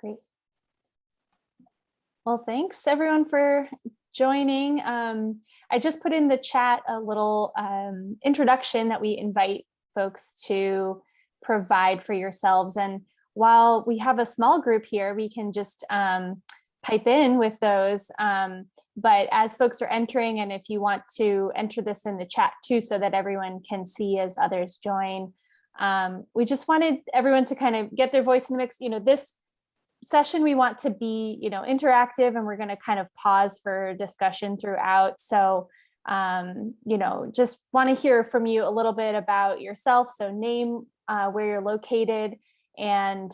Great. Well, thanks everyone for joining. I just put in the chat a little introduction that we invite folks to provide for yourselves. And while we have a small group here, we can just pipe in with those. But as folks are entering, and if you want to enter this in the chat too, so that everyone can see as others join, we just wanted everyone to kind of get their voice in the mix. This session we want to be, interactive, and we're going to kind of pause for discussion throughout. So, just want to hear from you a little bit about yourself. So name, where you're located, and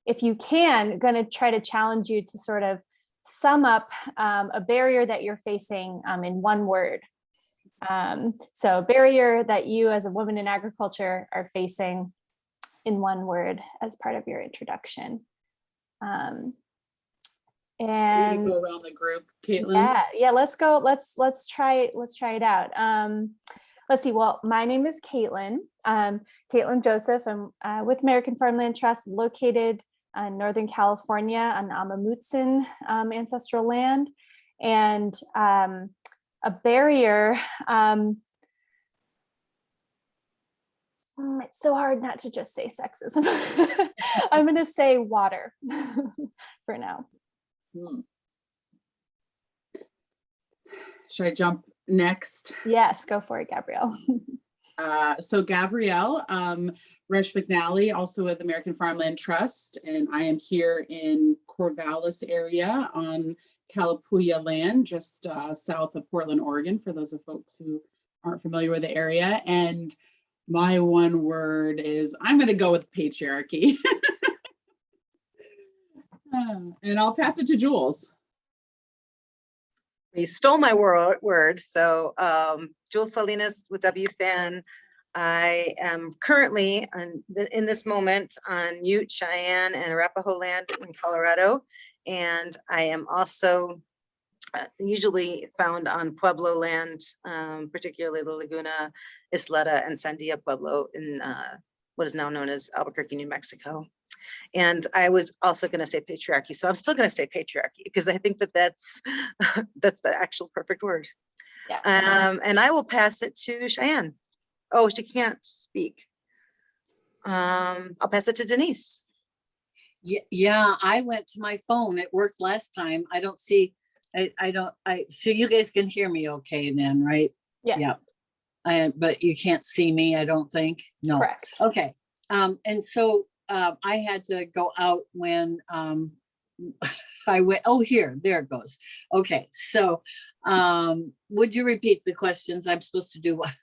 if you can, going to try to challenge you to sort of sum up a barrier that you're facing in one word. So a barrier that you as a woman in agriculture are facing in one word as part of your introduction. And go around the group, Caitlin. Yeah, let's go. Let's try it out. Let's see. Well, my name is Caitlin. Caitlin Joseph. I'm with American Farmland Trust, located in Northern California on the Womxn ancestral land. And a barrier, it's so hard not to just say sexism. I'm going to say water for now. Should I jump next? Yes, go for it, Gabrielle. So Gabrielle Roesch-McNally, also with American Farmland Trust, and I am here in Corvallis area on Kalapuya land, just south of Portland, Oregon, for those of folks who aren't familiar with the area. And my one word is, I'm going to go with patriarchy. And I'll pass it to Jules. You stole my word. So Jules Salinas with WFAN. I am currently in this moment on Ute, Cheyenne, and Arapaho land in Colorado. And I am also usually found on Pueblo land, particularly the Laguna, Isleta, and Sandia Pueblo in what is now known as Albuquerque, New Mexico. And I was also going to say patriarchy, so I'm still going to say patriarchy because I think that that's the actual perfect word. Yeah. And I will pass it to Cheyenne. Oh, she can't speak. I'll pass it to Denise. Yeah, I went to my phone. It worked last time. I don't see. So you guys can hear me okay then, right? Yes. Yeah. But you can't see me, I don't think. No. Correct. Okay. And so I had to go out when I went, there it goes. Okay. So would you repeat the questions? I'm supposed to do what?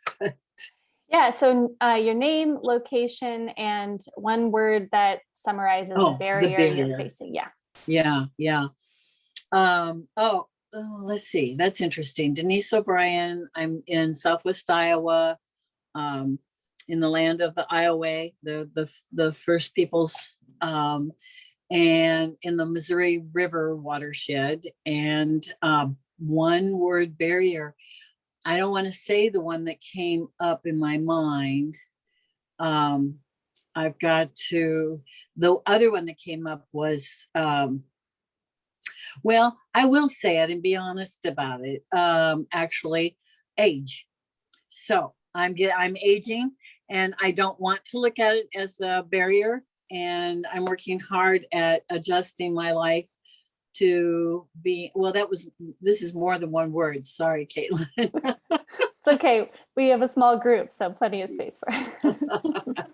Yeah. So your name, location, and one word that summarizes the barrier you're facing. Yeah. Yeah. Let's see. That's interesting. Denise O'Brien. I'm in Southwest Iowa, in the land of the Iowa, the First Peoples, and in the Missouri River watershed. And one word barrier. I don't want to say the one that came up in my mind. I've got to. The other one that came up was. Well, I will say it and be honest about it. Actually, age. So I'm aging, and I don't want to look at it as a barrier. And I'm working hard at adjusting my life to be. Well, this is more than one word. Sorry, Caitlin. It's okay. We have a small group, so plenty of space for it.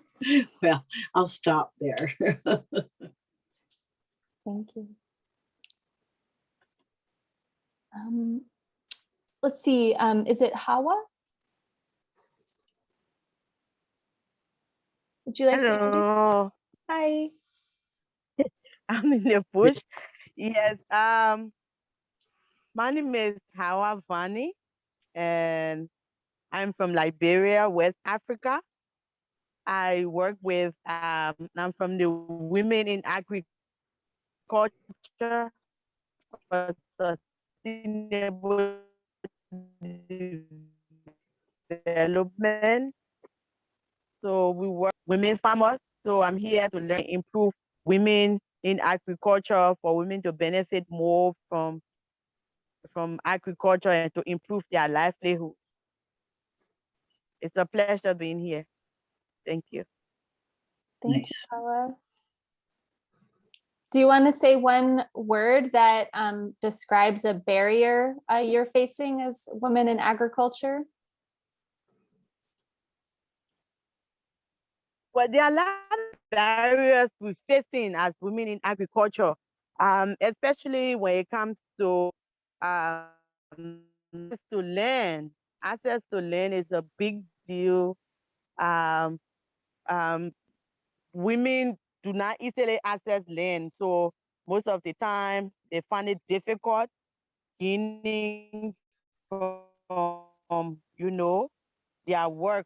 Well, I'll stop there. Thank you. Let's see, is it Hawa? Would you like to introduce? Hi. I'm in the bush. Yes. My name is Hawa Vani, and I'm from Liberia, West Africa. I work with, I'm from the Women in Agriculture for Sustainable Development. So we work with women farmers. So I'm here to learn, improve women in agriculture for women to benefit more from agriculture and to improve their livelihood. It's a pleasure being here. Thank you. Thank you, Nice. Paula. Do you want to say one word that describes a barrier you're facing as women in agriculture? Well, there are a lot of barriers we're facing as women in agriculture, especially when it comes to access to land. Access to land is a big deal. Um, um, Women do not easily access land, so most of the time they find it difficult gaining from their work.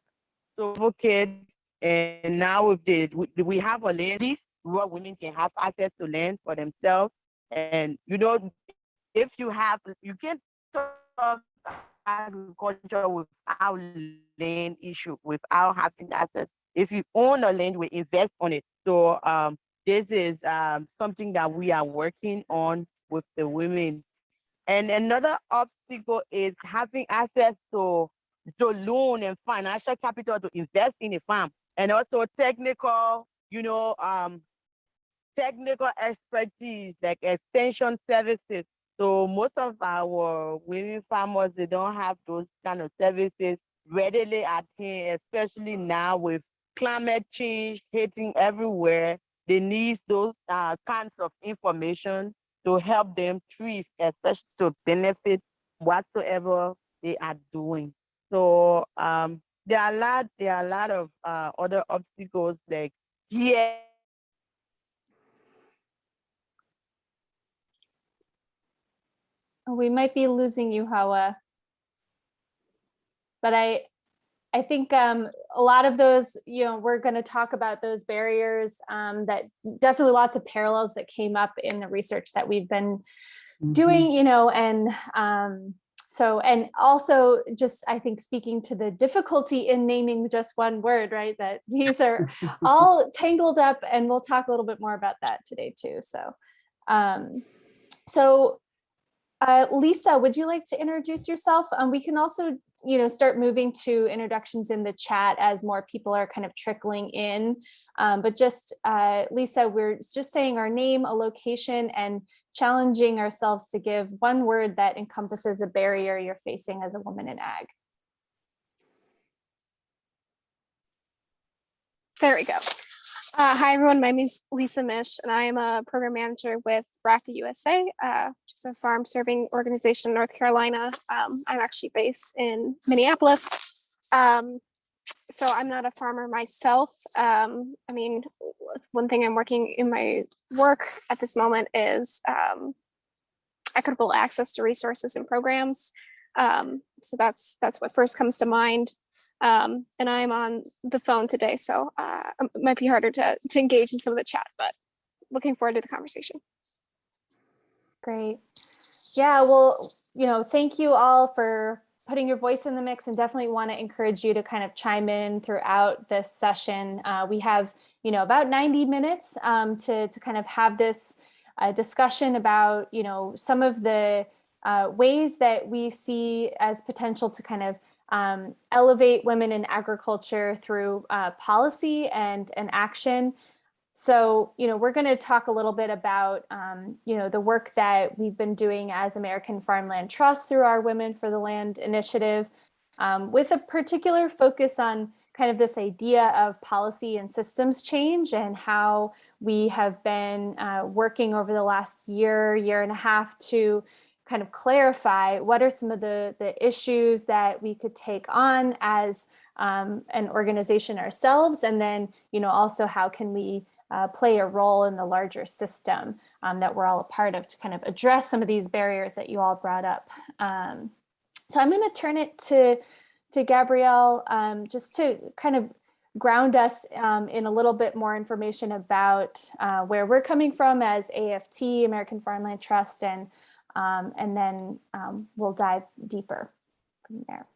So advocate, and now with we have a land lease where women can have access to land for themselves. And if you can't talk agriculture without land issue, without having access. If you own a land, we invest on it. So this is something that we are working on with the women. And another obstacle is having access to loan and financial capital to invest in a farm, and also technical expertise like extension services. So most of our women farmers, they don't have those kind of services readily at hand, especially now with climate change hitting everywhere. They need those kinds of information to help them thrive, especially to benefit whatsoever they are doing. So there are a lot of other obstacles like here. We might be losing you, Hawa. But I think a lot of those, we're going to talk about those barriers, that definitely lots of parallels that came up in the research that we've been doing, and so, and also just, I think, speaking to the difficulty in naming just one word, right? That these are all tangled up, and we'll talk a little bit more about that today too. So, Lisa, would you like to introduce yourself? We can also, start moving to introductions in the chat as more people are kind of trickling in. But just, Lisa, we're just saying our name, a location, and challenging ourselves to give one word that encompasses a barrier you're facing as a woman in ag. There we go. Hi, everyone. My name is Lisa Mish, and I am a program manager with BRCA USA, which is a farm serving organization in North Carolina. I'm actually based in Minneapolis. So I'm not a farmer myself. One thing I'm working in my work at this moment is equitable access to resources and programs. So that's what first comes to mind. And I'm on the phone today, so it might be harder to engage in some of the chat, but looking forward to the conversation. Great. Yeah, well, thank you all for putting your voice in the mix, and definitely want to encourage you to kind of chime in throughout this session. We have, about 90 minutes to kind of have this discussion about, some of the ways that we see as potential to kind of elevate women in agriculture through policy and action. So, we're going to talk a little bit about, the work that we've been doing as American Farmland Trust through our Women for the Land initiative, with a particular focus on kind of this idea of policy and systems change, and how we have been working over the last year and a half to kind of clarify what are some of the issues that we could take on as an organization ourselves, and then, also how can we play a role in the larger system that we're all a part of to kind of address some of these barriers that you all brought up. So I'm going to turn it to Gabrielle just to kind of ground us in a little bit more information about where we're coming from as AFT, American Farmland Trust, and then we'll dive deeper from there.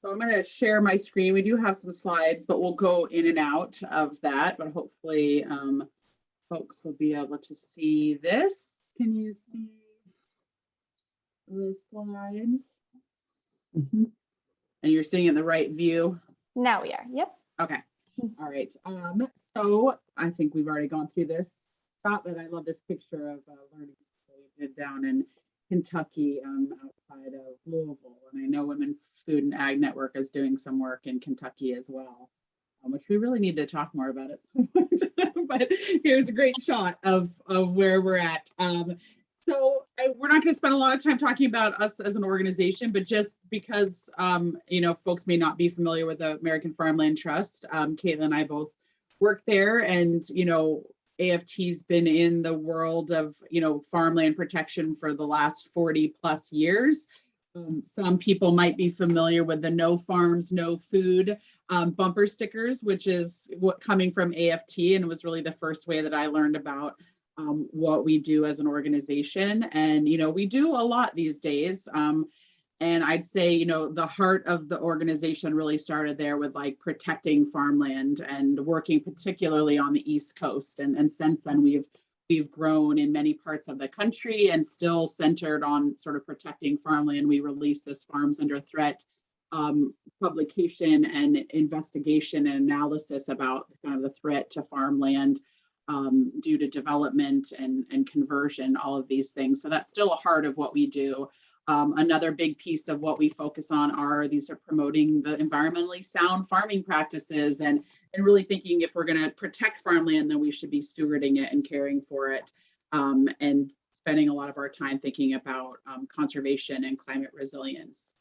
So I'm going to share my screen. We do have some slides, but we'll go in and out of that, but hopefully folks will be able to see this. Can you see the slides? Mhm. And you're seeing in the right view? Now we are. Yep. Okay. All right. So I think we've already gone through this. Stop it. I love this picture of learning we did down in Kentucky, outside of Louisville. And I know Women, Food and Ag Network is doing some work in Kentucky as well, which we really need to talk more about at some point. But here's a great shot of where we're at. We're not going to spend a lot of time talking about us as an organization, but just because, folks may not be familiar with the American Farmland Trust, Caitlin and I both work there, and, AFT's been in the world of, farmland protection for the last 40 plus years. Some people might be familiar with the No Farms, No Food bumper stickers, which is what coming from AFT, and it was really the first way that I learned about what we do as an organization. And, we do a lot these days. And I'd say, the heart of the organization really started there with like protecting farmland and working particularly on the East Coast. And since then we've grown in many parts of the country and still centered on sort of protecting farmland. We released this Farms Under Threat publication and investigation and analysis about kind of the threat to farmland due to development and conversion, all of these things. So that's still a heart of what we do. Another big piece of what we focus on are promoting the environmentally sound farming practices and really thinking if we're going to protect farmland, then we should be stewarding it and caring for it, and spending a lot of our time thinking about conservation and climate resilience.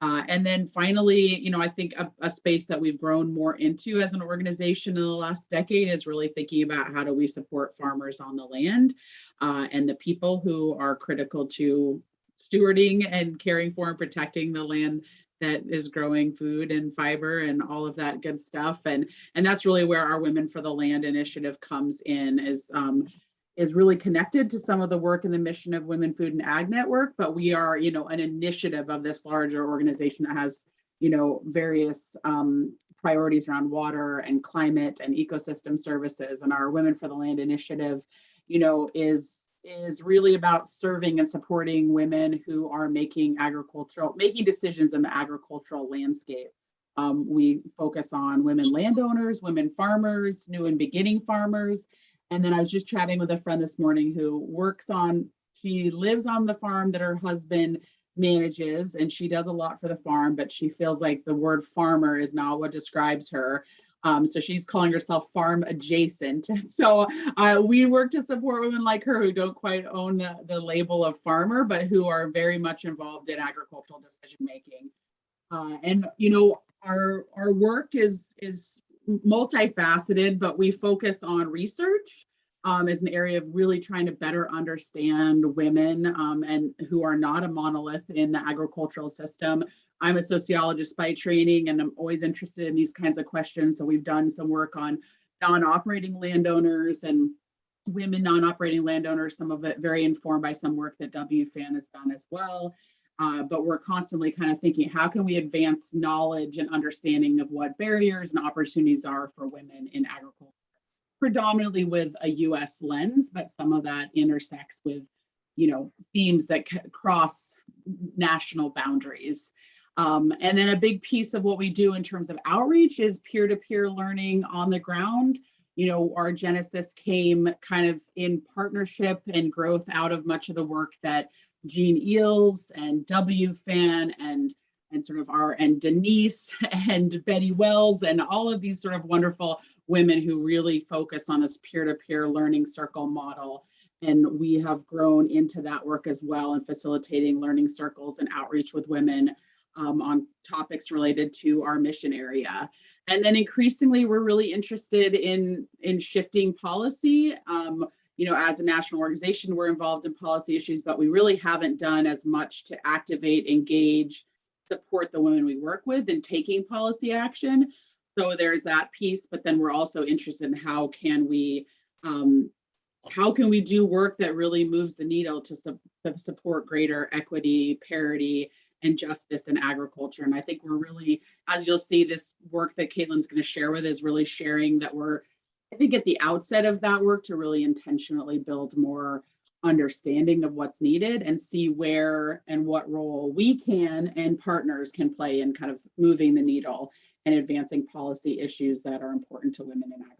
And then finally, I think a space that we've grown more into as an organization in the last decade is really thinking about how do we support farmers on the land and the people who are critical to stewarding and caring for and protecting the land that is growing food and fiber and all of that good stuff. And that's really where our Women for the Land initiative comes in, is really connected to some of the work and the mission of Women, Food and Ag Network, but we are, an initiative of this larger organization that has, various priorities around water and climate and ecosystem services. And our Women for the Land initiative, is really about serving and supporting women who are making decisions in the agricultural landscape. We focus on women landowners, women farmers, new and beginning farmers. And then I was just chatting with a friend this morning who she lives on the farm that her husband manages, and she does a lot for the farm, but she feels like the word farmer is not what describes her. So she's calling herself farm adjacent. So we work to support women like her who don't quite own the label of farmer, but who are very much involved in agricultural decision making. And our work is multifaceted, but we focus on research as an area of really trying to better understand women and who are not a monolith in the agricultural system. I'm a sociologist by training, and I'm always interested in these kinds of questions. So we've done some work on non-operating landowners and women non-operating landowners, some of it very informed by some work that WFAN has done as well. But we're constantly kind of thinking, how can we advance knowledge and understanding of what barriers and opportunities are for women in agriculture, predominantly with a US lens, but some of that intersects with, themes that cross national boundaries. And then a big piece of what we do in terms of outreach is peer-to-peer learning on the ground. Our genesis came kind of in partnership and growth out of much of the work that Jean Eels and WFAN and Denise and Betty Wells and all of these sort of wonderful women who really focus on this peer-to-peer learning circle model. And we have grown into that work as well in facilitating learning circles and outreach with women on topics related to our mission area. And then increasingly, we're really interested in shifting policy. As a national organization, we're involved in policy issues, but we really haven't done as much to activate, engage, support the women we work with in taking policy action. So there's that piece, but then we're also interested in how can we do work that really moves the needle to support greater equity, parity, and justice in agriculture. And I think we're really, as you'll see, this work that Caitlin's going to share with is really sharing that we're I think at the outset of that work to really intentionally build more understanding of what's needed and see where and what role we can and partners can play in kind of moving the needle and advancing policy issues that are important to women in agriculture.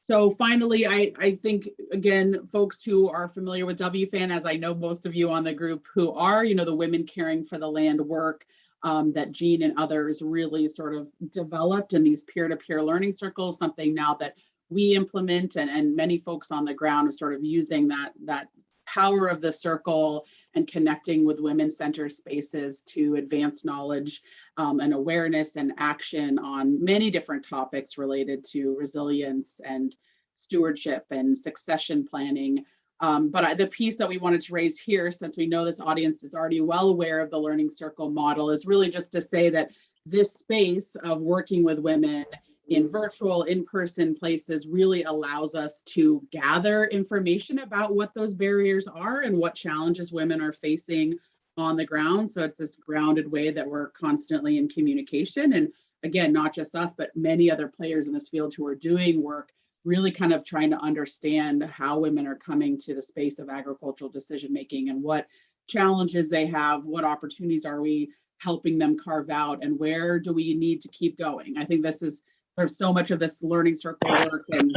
So finally, I think, again, folks who are familiar with WFAN, as I know most of you on the group who are, the Women Caring for the Land work that Jean and others really sort of developed in these peer-to-peer learning circles, something now that we implement and many folks on the ground are sort of using that power of the circle and connecting with women-centered spaces to advance knowledge and awareness and action on many different topics related to resilience and stewardship and succession planning. But the piece that we wanted to raise here, since we know this audience is already well aware of the learning circle model, is really just to say that this space of working with women in virtual, in-person places really allows us to gather information about what those barriers are and what challenges women are facing on the ground. So it's this grounded way that we're constantly in communication. And again, not just us, but many other players in this field who are doing work, really kind of trying to understand how women are coming to the space of agricultural decision-making and what challenges they have, what opportunities are we helping them carve out, and where do we need to keep going. I think there's so much of this learning circle work and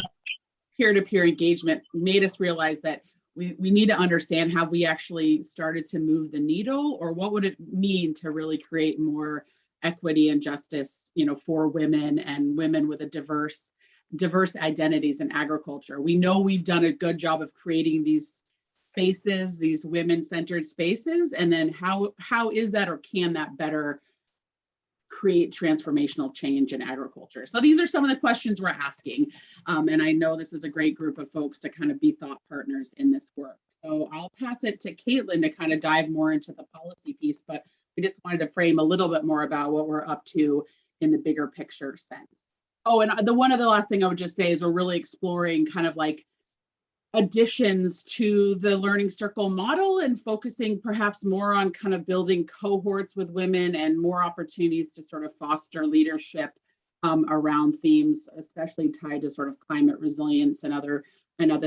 peer-to-peer engagement made us realize that we need to understand how we actually started to move the needle, or what would it mean to really create more equity and justice, for women and women with a diverse identities in agriculture. We know we've done a good job of creating these spaces, these women-centered spaces, and then how is that, or can that better create transformational change in agriculture? So these are some of the questions we're asking. And I know this is a great group of folks to kind of be thought partners in this work. So I'll pass it to Caitlin to kind of dive more into the policy piece, but we just wanted to frame a little bit more about what we're up to in the bigger picture sense. Oh, and one of the last thing I would just say is we're really exploring kind of like additions to the learning circle model and focusing perhaps more on kind of building cohorts with women and more opportunities to sort of foster leadership around themes, especially tied to sort of climate resilience and other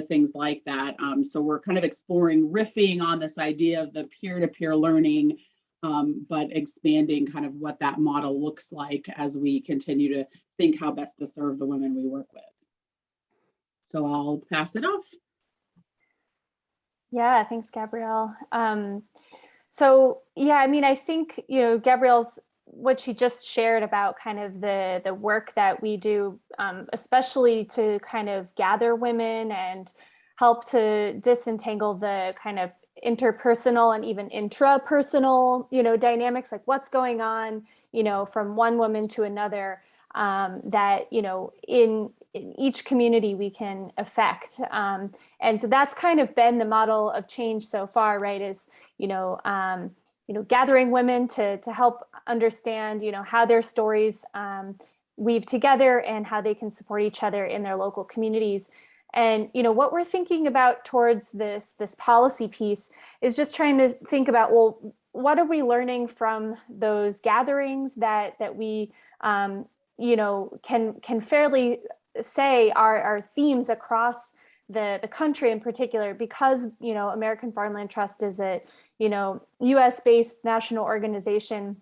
things like that. So we're kind of exploring riffing on this idea of the peer-to-peer learning, but expanding kind of what that model looks like as we continue to think how best to serve the women we work with. So I'll pass it off. Yeah, thanks, Gabrielle. So yeah, I mean, I think, Gabrielle's, what she just shared about kind of the work that we do, especially to kind of gather women and help to disentangle the kind of interpersonal and even intrapersonal, dynamics, like what's going on, from one woman to another, that, in each community we can affect. And so that's kind of been the model of change so far, right? Is, gathering women to help understand, how their stories weave together and how they can support each other in their local communities. And, what we're thinking about towards this policy piece is just trying to think about, well, what are we learning from those gatherings that we, can fairly say are themes across the country in particular, because, American Farmland Trust is a, US-based national organization.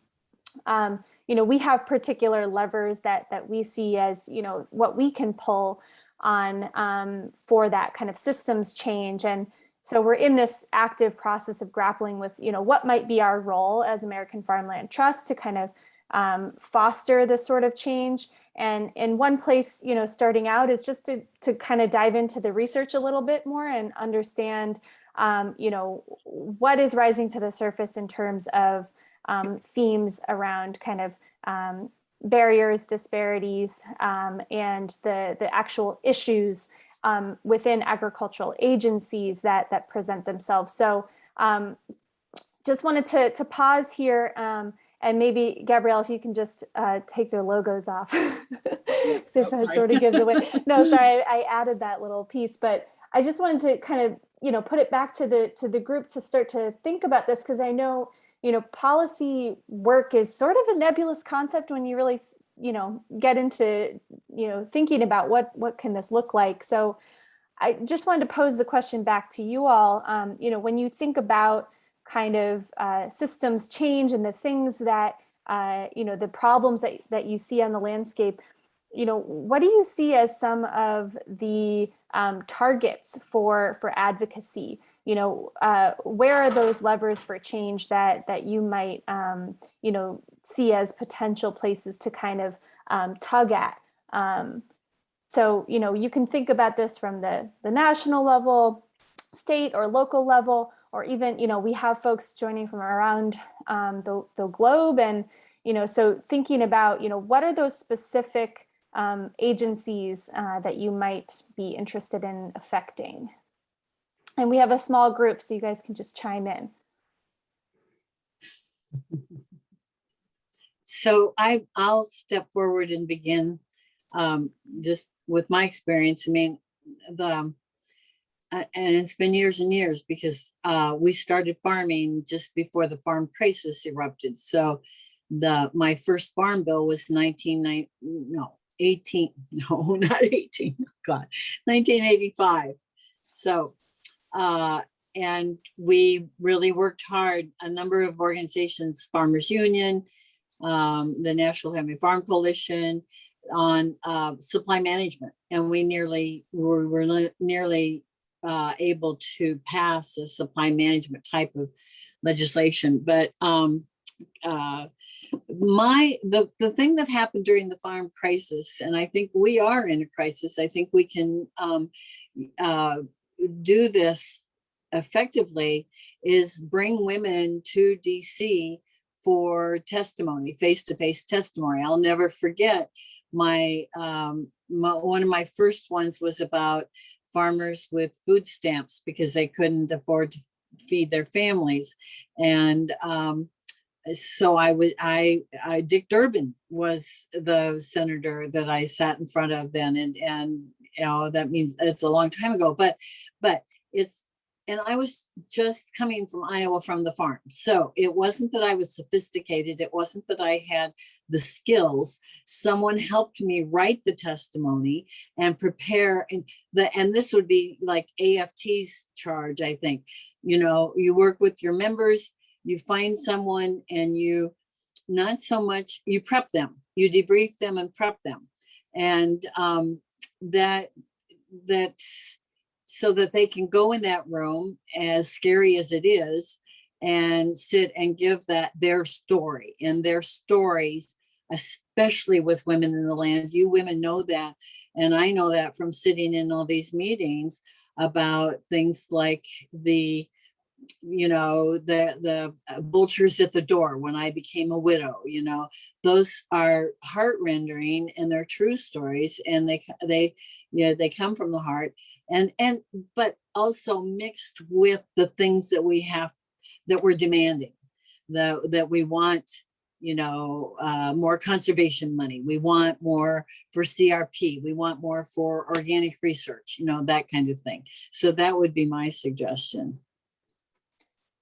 We have particular levers that we see as, what we can pull on for that kind of systems change. And so we're in this active process of grappling with, what might be our role as American Farmland Trust to kind of foster this sort of change. And in one place, starting out is just to kind of dive into the research a little bit more and understand, what is rising to the surface in terms of themes around kind of barriers, disparities, and the actual issues within agricultural agencies that present themselves. So just wanted to pause here. And maybe, Gabrielle, if you can just take their logos off, if it sort of gives away. No, sorry, I added that little piece, but I just wanted to kind of, put it back to the group to start to think about this, because I know, policy work is sort of a nebulous concept when you really get into, thinking about what can this look like. So I just wanted to pose the question back to you all. When you think about kind of systems change and the things that, the problems that you see on the landscape, what do you see as some of the targets for advocacy? Where are those levers for change that you might, see as potential places to kind of tug at? So, you can think about this from the national level, state or local level, or even, we have folks joining from around the globe. And, so thinking about, what are those specific agencies that you might be interested in affecting? And we have a small group, so you guys can just chime in. So I'll step forward and begin just with my experience. I mean, and it's been years and years because we started farming just before the farm crisis erupted. So my first farm bill was 1985. So, and we really worked hard, a number of organizations, Farmers Union, the National Family Farm Coalition, on supply management. And we were nearly able to pass a supply management type of legislation. But the thing that happened during the farm crisis, and I think we are in a crisis, I think we can do this effectively, is bring women to DC for testimony, face-to-face testimony. I'll never forget one of my first ones was about farmers with food stamps because they couldn't afford to feed their families. And so Dick Durbin was the senator that I sat in front of then. And that means it's a long time ago, but and I was just coming from Iowa from the farm. So it wasn't that I was sophisticated. It wasn't that I had the skills. Someone helped me write the testimony and prepare. And this would be like AFT's charge, I think. You work with your members, you find someone, and you prep them, you debrief them and prep them. And so that they can go in that room, as scary as it is, and sit and give their story. And their stories, especially with women in the land, you women know that. And I know that from sitting in all these meetings about things like the vultures at the door when I became a widow. Those are heart-rending and they're true stories, and they come from the heart. But also mixed with the things that we're demanding, that we want, more conservation money. We want more for CRP. We want more for organic research, that kind of thing. So that would be my suggestion.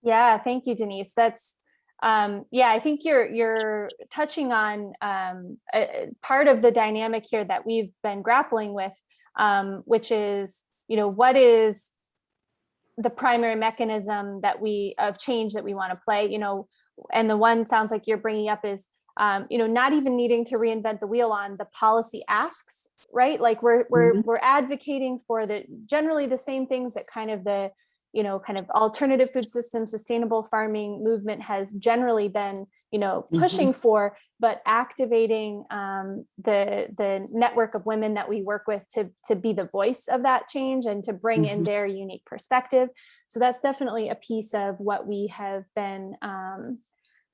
Yeah, thank you, Denise. That's I think you're touching on part of the dynamic here that we've been grappling with, which is, what is the primary mechanism of change that we want to play, and the one sounds like you're bringing up is, not even needing to reinvent the wheel on the policy asks, right? Like we're advocating for generally the same things that kind of the kind of alternative food system, sustainable farming movement has generally been, pushing for, but activating the network of women that we work with to be the voice of that change and to bring in their unique perspective. So that's definitely a piece of what we have been,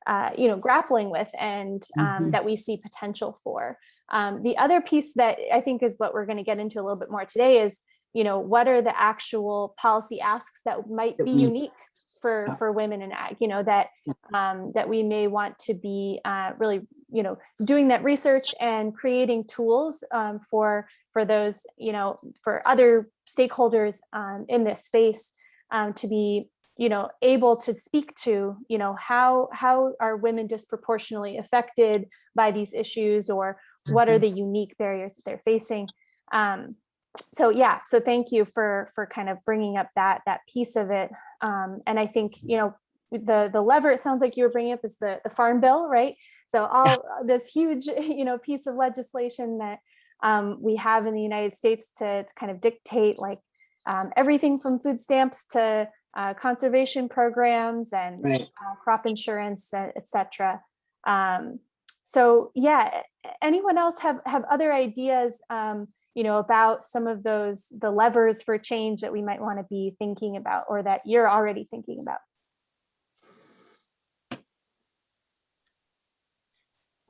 grappling with and that we see potential for. The other piece that I think is what we're going to get into a little bit more today is, what are the actual policy asks that might be unique for women in ag, that we may want to be really, doing that research and creating tools for those, for other stakeholders in this space to be, able to speak to, how are women disproportionately affected by these issues, or what are the unique barriers that they're facing. So yeah, so thank you for kind of bringing up that piece of it. And I think, the lever, it sounds like you were bringing up, is the farm bill, right? So all this huge, piece of legislation that we have in the United States to kind of dictate like everything from food stamps to conservation programs and Right. Crop insurance, et cetera. So yeah, anyone else have other ideas, about some of the levers for change that we might want to be thinking about, or that you're already thinking about?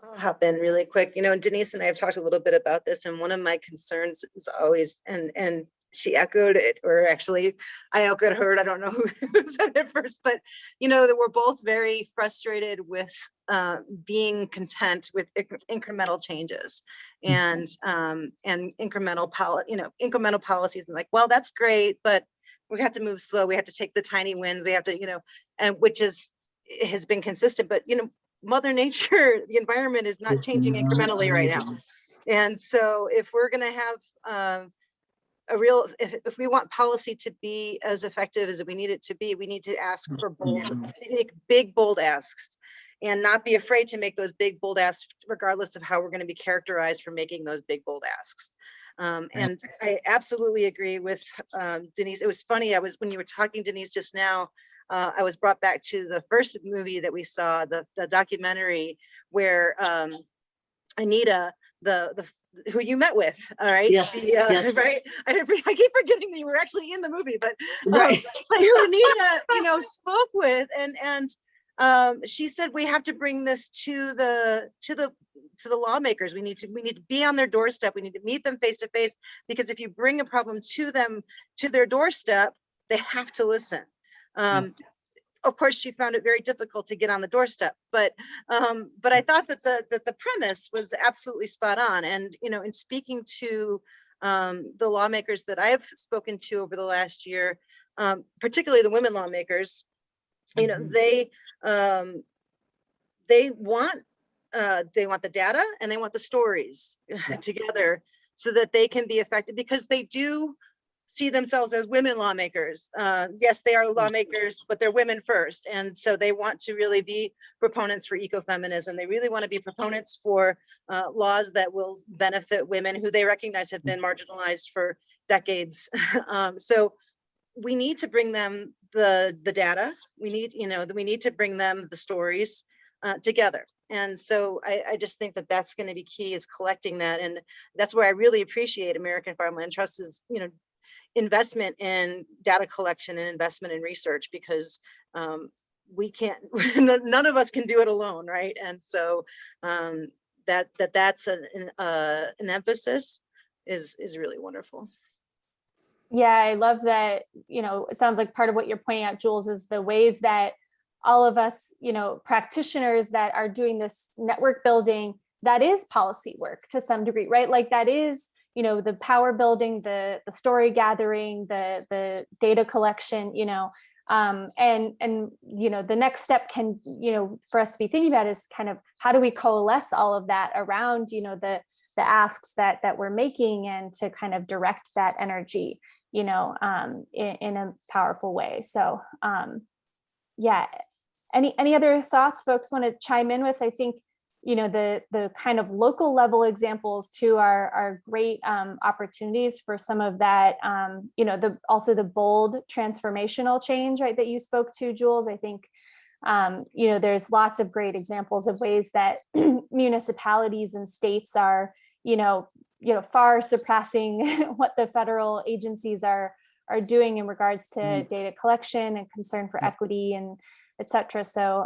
I'll hop in really quick. Denise and I have talked a little bit about this, and one of my concerns is always, and she echoed it, or actually I echoed her. I don't know who said it first, but that we're both very frustrated with being content with incremental changes and incremental policies, and like, well, that's great, but we have to move slow. We have to take the tiny wins. We have to, and which has been consistent, but Mother Nature, the environment is not changing incrementally right now. And so if we're going to have if we want policy to be as effective as we need it to be, we need to ask for big, bold asks, and not be afraid to make those big, bold asks, regardless of how we're going to be characterized for making those big, bold asks. And I absolutely agree with Denise. It was funny. When you were talking, Denise, just now, I was brought back to the first movie that we saw, the documentary where Anita, who you met with, all right? Yes, yes. Right. I keep forgetting that you were actually in the movie, but Right. but who Anita, spoke with, and she said we have to bring this to the lawmakers. We need to be on their doorstep. We need to meet them face to face, because if you bring a problem to them, to their doorstep, they have to listen. Of course, she found it very difficult to get on the doorstep, but I thought that the premise was absolutely spot on. And in speaking to the lawmakers that I've spoken to over the last year, particularly the women lawmakers, they want the data and they want the stories together, so that they can be effective, because they do see themselves as women lawmakers. Yes, they are lawmakers, but they're women first. And so they want to really be proponents for ecofeminism. They really want to be proponents for laws that will benefit women who they recognize have been marginalized for decades. So we need to bring them the data. We need to bring them the stories together. And so I just think that that's going to be key, is collecting that. And that's where I really appreciate American Farmland Trust's, investment in data collection and investment in research, because we can't, none of us can do it alone, right? And so that's an emphasis is really wonderful. Yeah, I love that. It sounds like part of what you're pointing out, Jules, is the ways that all of us, practitioners that are doing this network building, that is policy work to some degree, right? Like that is, the power building, the story gathering, the data collection, and the next step can, for us to be thinking about is kind of how do we coalesce all of that around, the asks that we're making, and to kind of direct that energy, in a powerful way. So yeah, any other thoughts folks want to chime in with? I think the kind of local level examples too are great opportunities for some of that, also the bold transformational change, right, that you spoke to, Jules. I think there's lots of great examples of ways that municipalities and states are far surpassing what the federal agencies are doing in regards to data collection and concern for equity and et cetera. So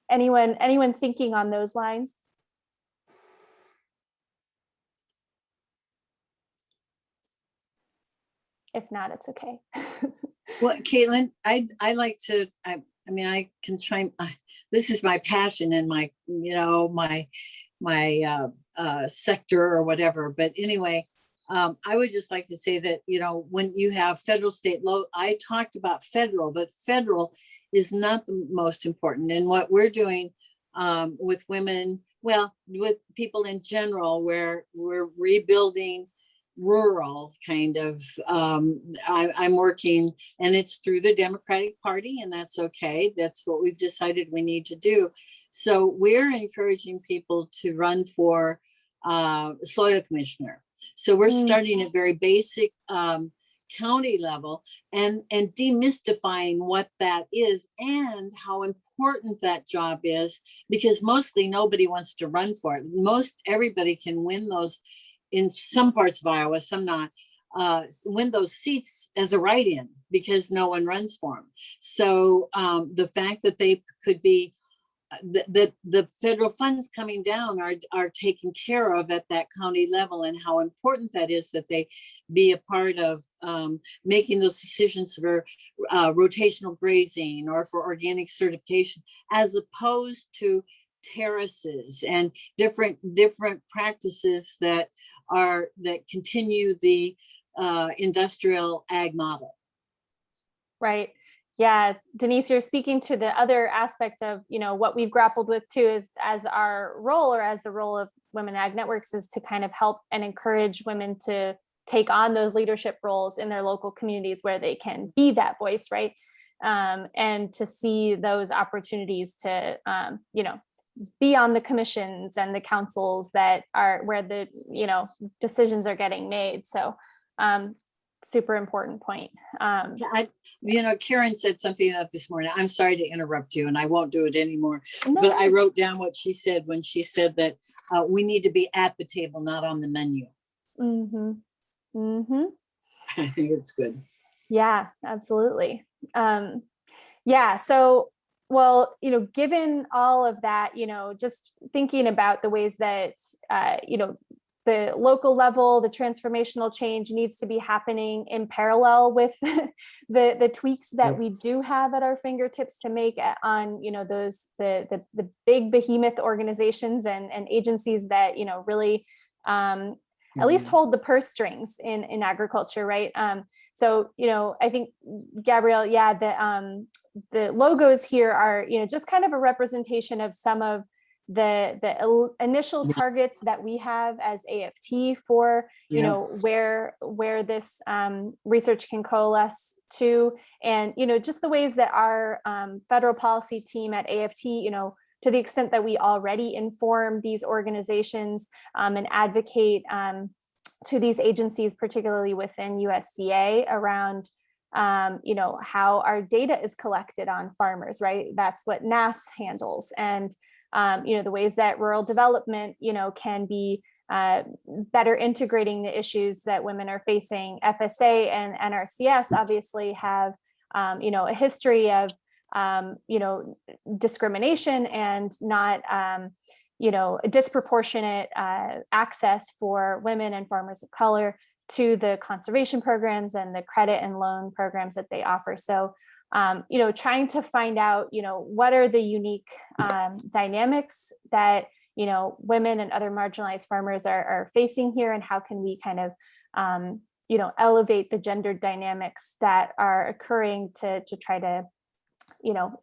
anyone thinking on those lines? If not, it's okay. Well, Caitlin, I like to, I can chime, this is my passion and my, my sector or whatever. But anyway, I would just like to say that, when you have federal, state, local, I talked about federal, but federal is not the most important. And what we're doing with women, well, with people in general, where we're rebuilding rural kind of, I'm working, and it's through the Democratic Party, and that's okay. That's what we've decided we need to do. So we're encouraging people to run for soil commissioner. So we're starting at very basic county level and demystifying what that is and how important that job is, because mostly nobody wants to run for it. Everybody can win those in some parts of Iowa, some not, win those seats as a write-in because no one runs for them. So the fact that they could be, the federal funds coming down are taken care of at that county level, and how important that is that they be a part of making those decisions for rotational grazing or for organic certification, as opposed to terraces and different practices that continue the industrial ag model. Right. Yeah, Denise, you're speaking to the other aspect of, what we've grappled with too, is as our role, or as the role of Women Ag Networks, is to kind of help and encourage women to take on those leadership roles in their local communities where they can be that voice, right? And to see those opportunities to, be on the commissions and the councils that are where the, decisions are getting made. So, super important point. Karen said something about this morning. I'm sorry to interrupt you, and I won't do it anymore. No. But I wrote down what she said when she said that we need to be at the table, not on the menu. Mm-hmm. Mm-hmm. I think it's good. Yeah, absolutely. Yeah. So, well, given all of that, just thinking about the ways that, the local level, the transformational change needs to be happening in parallel with the tweaks that we do have at our fingertips to make on, those, the big behemoth organizations and agencies that, really, at least hold the purse strings in agriculture, right? So, I think, Gabrielle, yeah, the logos here are, just kind of a representation of some of the initial targets that we have as AFT for, where this research can coalesce to, and, just the ways that our federal policy team at AFT, to the extent that we already inform these organizations and advocate to these agencies, particularly within USDA, around how our data is collected on farmers, right? That's what NASS handles. And the ways that rural development, can be better integrating the issues that women are facing. FSA and NRCS obviously have, a history of, discrimination and not, disproportionate access for women and farmers of color to the conservation programs and the credit and loan programs that they offer. So, trying to find out, what are the unique dynamics that, women and other marginalized farmers are facing here, and how can we kind of, elevate the gender dynamics that are occurring to try to,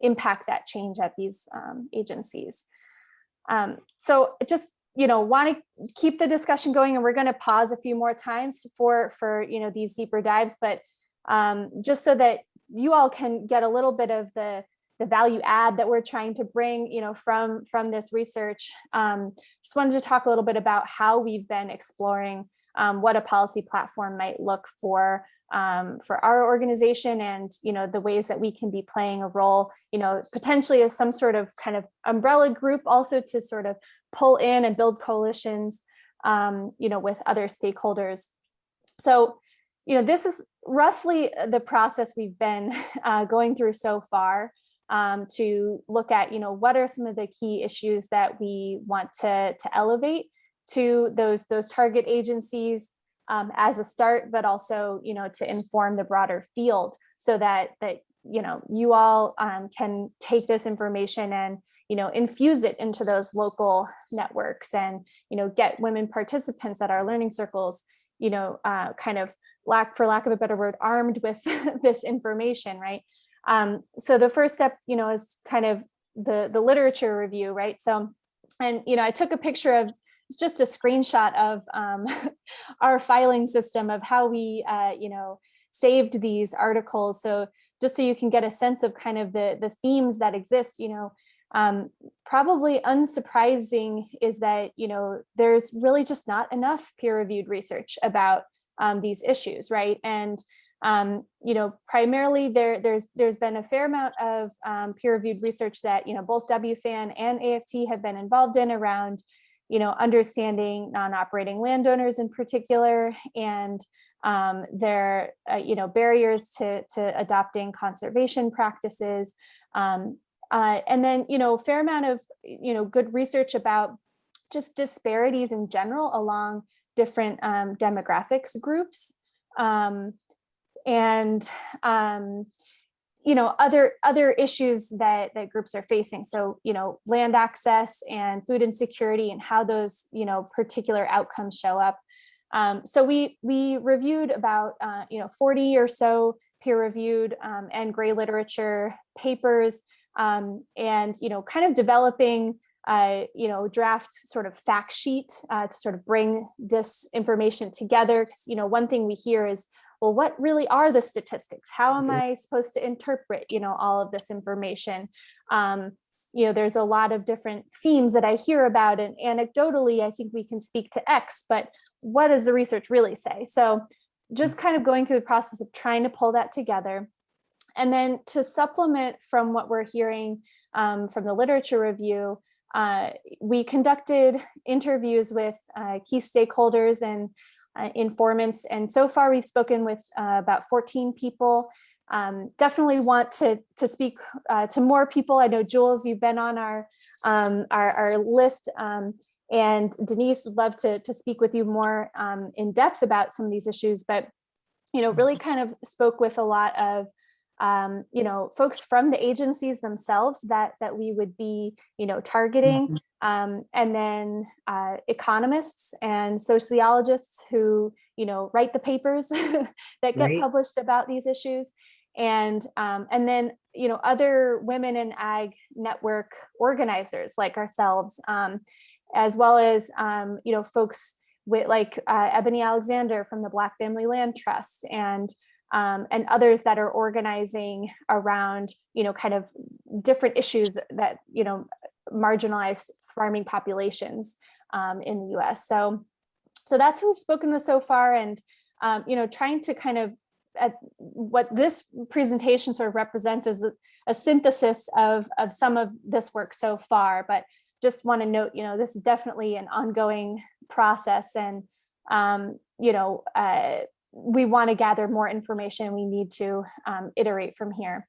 impact that change at these agencies. So just, want to keep the discussion going, and we're going to pause a few more times for these deeper dives, but just so that you all can get a little bit of the value add that we're trying to bring, from this research. Just wanted to talk a little bit about how we've been exploring what a policy platform might look for our organization, and the ways that we can be playing a role, potentially as some sort of kind of umbrella group, also to sort of pull in and build coalitions, with other stakeholders. So, this is roughly the process we've been going through so far, to look at, what are some of the key issues that we want to elevate to those target agencies as a start, but also, to inform the broader field, so that you all can take this information and, infuse it into those local networks, and, get women participants at our learning circles, kind of for lack of a better word, armed with this information, right? So the first step, is kind of the literature review, right? So, and, I took a picture of, it's just a screenshot of our filing system of how we, saved these articles. So just so you can get a sense of kind of the themes that exist, probably unsurprising is that, there's really just not enough peer-reviewed research about these issues, right? And, primarily there's been a fair amount of peer-reviewed research that, both WFAN and AFT have been involved in around, understanding non-operating landowners in particular, and their, barriers to adopting conservation practices. And then, a fair amount of, good research about just disparities in general along different demographics groups. And other issues that groups are facing. So, land access and food insecurity and how those, particular outcomes show up. So we reviewed about, 40 or so peer-reviewed and gray literature papers, and, kind of developing, draft sort of fact sheet to sort of bring this information together. Because, one thing we hear is, well, what really are the statistics? How am I supposed to interpret, all of this information? There's a lot of different themes that I hear about, and anecdotally, I think we can speak to X, but what does the research really say? So just kind of going through the process of trying to pull that together. And then to supplement from what we're hearing from the literature review, we conducted interviews with key stakeholders and informants. And so far we've spoken with about 14 people. Definitely want to speak to more people. I know, Jules, you've been on our list, and Denise would love to speak with you more in depth about some of these issues, but, really kind of spoke with a lot of, folks from the agencies themselves that we would be, targeting, and then economists and sociologists who, write the papers that get published about these issues. And then, other women in ag network organizers like ourselves, as well as, folks with like Ebony Alexander from the Black Family Land Trust, and others that are organizing around, kind of different issues that, marginalized farming populations in the US. So that's who we've spoken with so far. And, trying to kind of, what this presentation sort of represents is a synthesis of some of this work so far, but just want to note, this is definitely an ongoing process, and, we want to gather more information. We need to iterate from here.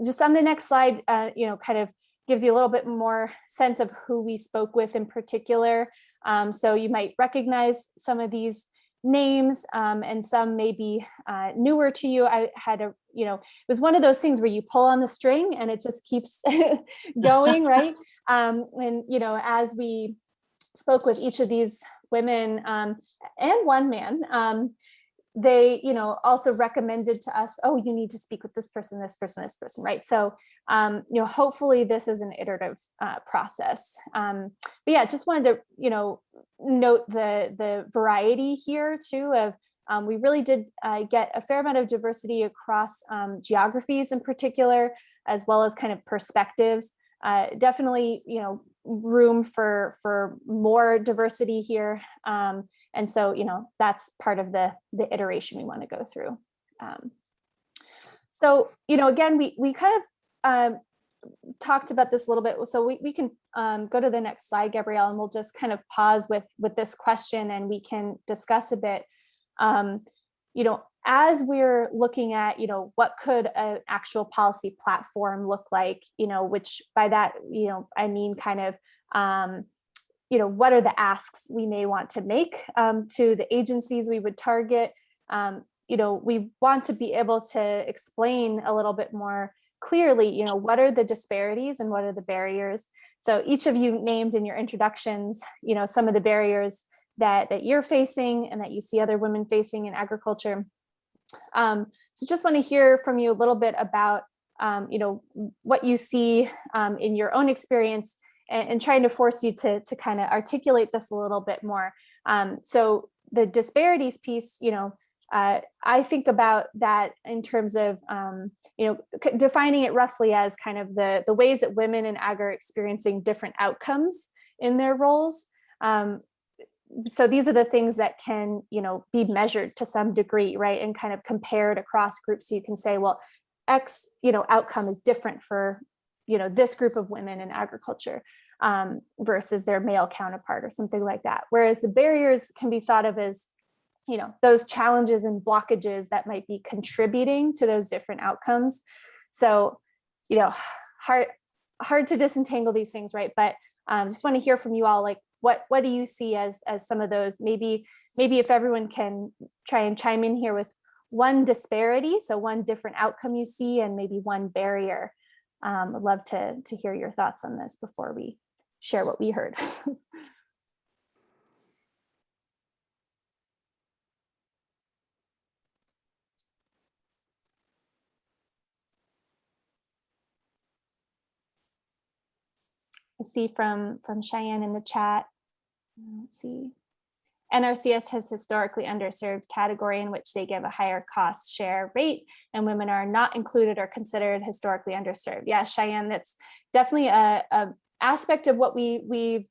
Just on the next slide, kind of gives you a little bit more sense of who we spoke with in particular. So you might recognize some of these names, and some may be newer to you. I had it was one of those things where you pull on the string and it just keeps going, right? And, as we spoke with each of these women and one man, they, also recommended to us, oh, you need to speak with this person, right? So, hopefully this is an iterative process. But yeah, just wanted to, note the variety here too of, we really did get a fair amount of diversity across geographies in particular, as well as kind of perspectives. Definitely, room for more diversity here. And so, that's part of the iteration we want to go through. So, again, we kind of talked about this a little bit. So we can go to the next slide, Gabrielle, and we'll just kind of pause with this question and we can discuss a bit. As we're looking at, what could an actual policy platform look like, which by that, I mean kind of, what are the asks we may want to make to the agencies we would target. We want to be able to explain a little bit more clearly, what are the disparities and what are the barriers. So each of you named in your introductions, some of the barriers that you're facing and that you see other women facing in agriculture. So just want to hear from you a little bit about what you see in your own experience, and trying to force you to kind of articulate this a little bit more. So the disparities piece, I think about that in terms of, defining it roughly as kind of the ways that women in ag are experiencing different outcomes in their roles. So these are the things that can, be measured to some degree, right? And kind of compared across groups. So you can say, well, X, outcome is different for, this group of women in agriculture versus their male counterpart or something like that. Whereas the barriers can be thought of as, those challenges and blockages that might be contributing to those different outcomes. So, hard to disentangle these things, right? But just want to hear from you all, like, what do you see as some of those? Maybe if everyone can try and chime in here with one disparity, so one different outcome you see, and maybe one barrier. I'd love to hear your thoughts on this before we share what we heard. I see from Cheyenne in the chat. Let's see. NRCS has historically underserved category in which they give a higher cost share rate, and women are not included or considered historically underserved. Yeah, Cheyenne, that's definitely a aspect of what we've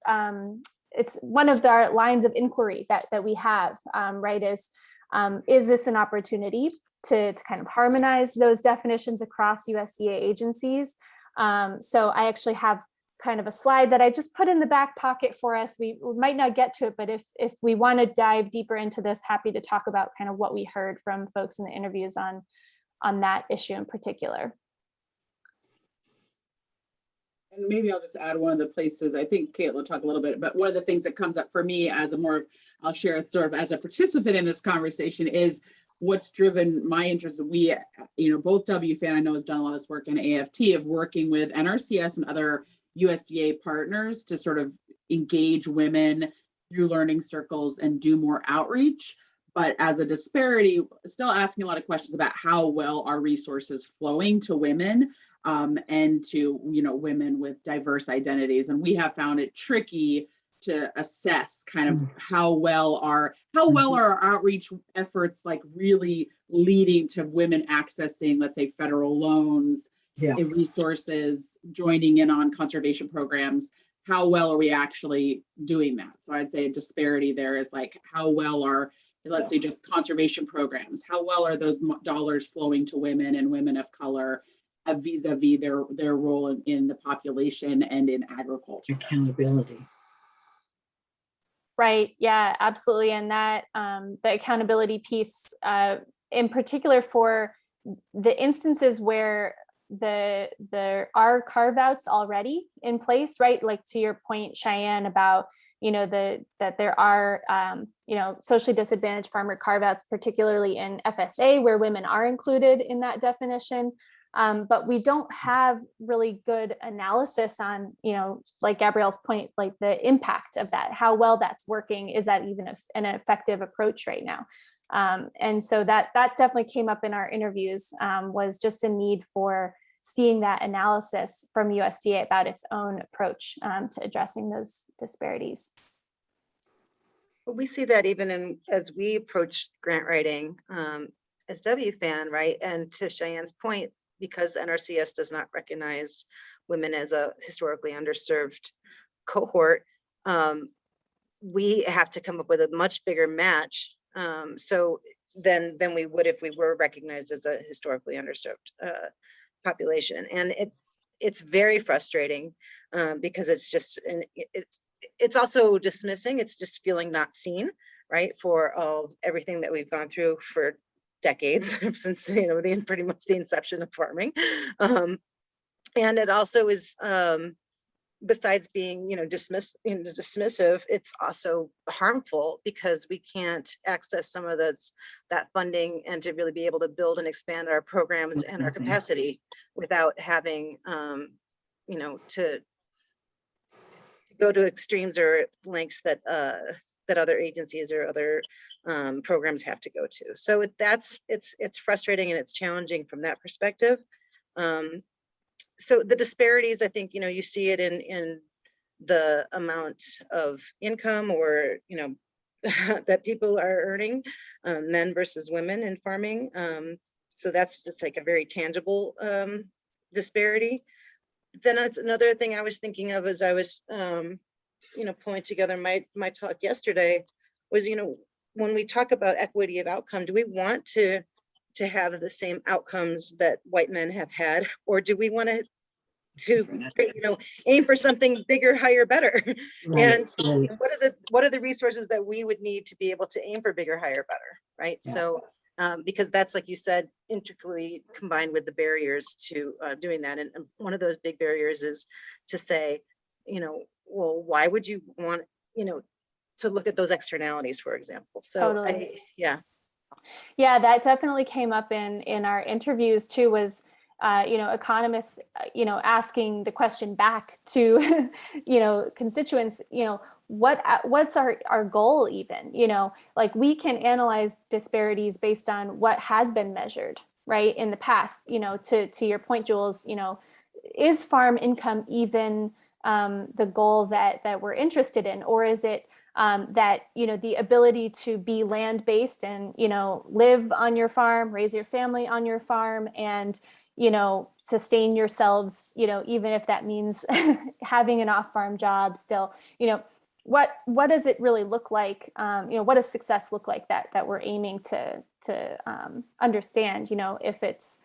it's one of our lines of inquiry that we have, right? Is this an opportunity to kind of harmonize those definitions across USDA agencies? So I actually have kind of a slide that I just put in the back pocket for us. We might not get to it, but if we want to dive deeper into this, happy to talk about kind of what we heard from folks in the interviews on that issue in particular. And maybe I'll just add one of the places, I think Kate will talk a little bit, but one of the things that comes up for me as I'll share sort of as a participant in this conversation is what's driven my interest. We, both WFAN, I know, has done a lot of this work in AFT of working with NRCS and other USDA partners to sort of engage women through learning circles and do more outreach. But as a disparity, still asking a lot of questions about how well are resources flowing to women and to women with diverse identities. And we have found it tricky to assess kind of how well are our outreach efforts like really leading to women accessing, let's say, federal loans, resources, joining in on conservation programs. How well are we actually doing that? So I'd say a disparity there is like, how well are, let's say, just conservation programs, how well are those dollars flowing to women and women of color vis-a-vis their role in the population and in agriculture? Accountability. Right. Yeah, absolutely. And that the accountability piece, in particular for the instances where there are carve outs already in place, right? Like to your point, Cheyenne, about that there are socially disadvantaged farmer carve outs, particularly in FSA, where women are included in that definition. But we don't have really good analysis on, like Gabrielle's point, like the impact of that, how well that's working. Is that even an effective approach right now? And so that definitely came up in our interviews, was just a need for seeing that analysis from USDA about its own approach to addressing those disparities. Well, we see that even as we approach grant writing as WFAN, right? And to Cheyenne's point, because NRCS does not recognize women as a historically underserved cohort, we have to come up with a much bigger match so than we would if we were recognized as a historically underserved population. And it's very frustrating because it's just, it's also dismissing, it's just feeling not seen, right? For everything that we've gone through for decades since, pretty much the inception of farming. And it also is, besides being, dismissive, it's also harmful because we can't access some of that funding and to really be able to build and expand our programs and our capacity without having, to go to extremes or lengths that other agencies or other programs have to go to. So it's frustrating and it's challenging from that perspective. So the disparities, I think, you see it in the amount of income or, that people are earning, men versus women in farming. So that's just like a very tangible disparity. Then that's another thing I was thinking of as I was, pulling together my talk yesterday was, when we talk about equity of outcome, do we want to have the same outcomes that white men have had, or do we want to aim for something bigger, higher, better? Right, And right. what are the resources that we would need to be able to aim for bigger, higher, better, right? Yeah. So because that's, like you said, intricately combined with the barriers to doing that. And one of those big barriers is to say, well, why would you want, to look at those externalities, for example? So Totally. yeah. Yeah, that definitely came up in our interviews too, was economists, asking the question back to, constituents, what's our goal even, like we can analyze disparities based on what has been measured, right, in the past, to your point, Jules, is farm income even the goal that we're interested in, or is it that the ability to be land-based and live on your farm, raise your family on your farm, and sustain yourselves, even if that means having an off-farm job still, what does it really look like? What does success look like that we're aiming to understand, if it's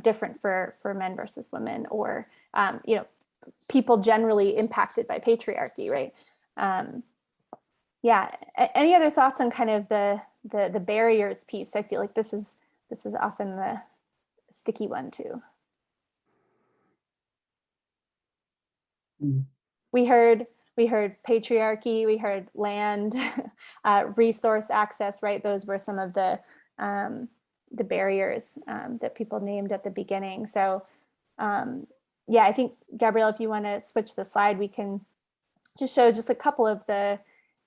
different for men versus women, or people generally impacted by patriarchy, right? Yeah. Any other thoughts on kind of the barriers piece? I feel like this is often the sticky one too. Mm. We heard patriarchy, we heard land, resource access, right? Those were some of the barriers that people named at the beginning. So yeah, I think, Gabrielle, if you want to switch the slide, we can just show just a couple of the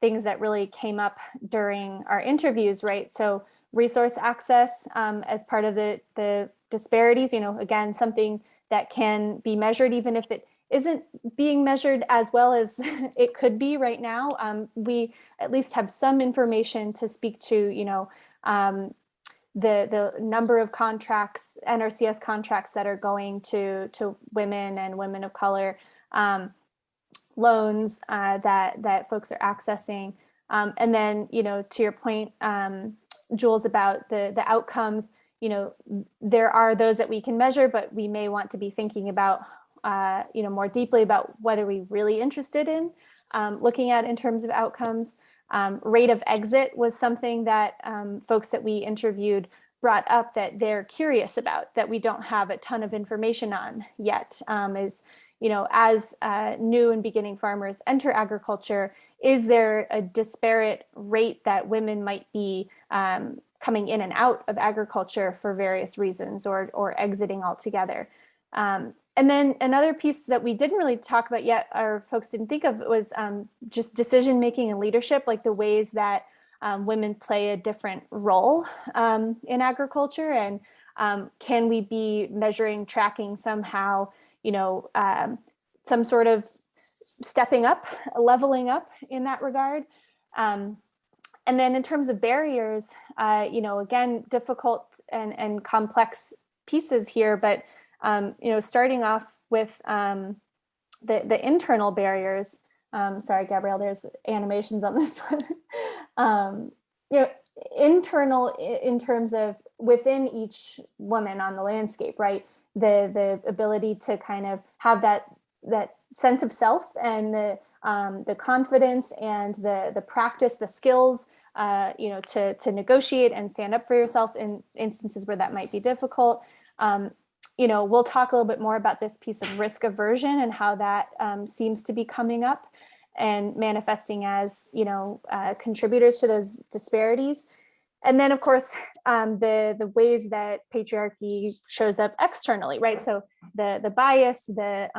things that really came up during our interviews, right? So resource access as part of the disparities, again, something that can be measured, even if it isn't being measured as well as it could be right now. We at least have some information to speak to, the number of contracts, NRCS contracts that are going to women and women of color, loans that folks are accessing. And then, to your point, Jules, about the outcomes, there are those that we can measure, but we may want to be thinking about, more deeply about what are we really interested in looking at in terms of outcomes. Rate of exit was something that folks that we interviewed brought up that they're curious about, that we don't have a ton of information on yet, is, as new and beginning farmers enter agriculture, is there a disparate rate that women might be coming in and out of agriculture for various reasons, or exiting altogether? And then another piece that we didn't really talk about yet, or folks didn't think of, was just decision making and leadership, like the ways that women play a different role in agriculture, and can we be measuring, tracking somehow, some sort of stepping up, leveling up in that regard. And then in terms of barriers, again, difficult and complex pieces here, but starting off with the internal barriers. Sorry, Gabrielle, there's animations on this one. Internal in terms of within each woman on the landscape, right? The ability to kind of have that sense of self, and the confidence and the practice, the skills, to negotiate and stand up for yourself in instances where that might be difficult. We'll talk a little bit more about this piece of risk aversion and how that seems to be coming up and manifesting as, contributors to those disparities. And then, of course, the ways that patriarchy shows up externally, right? So the bias, the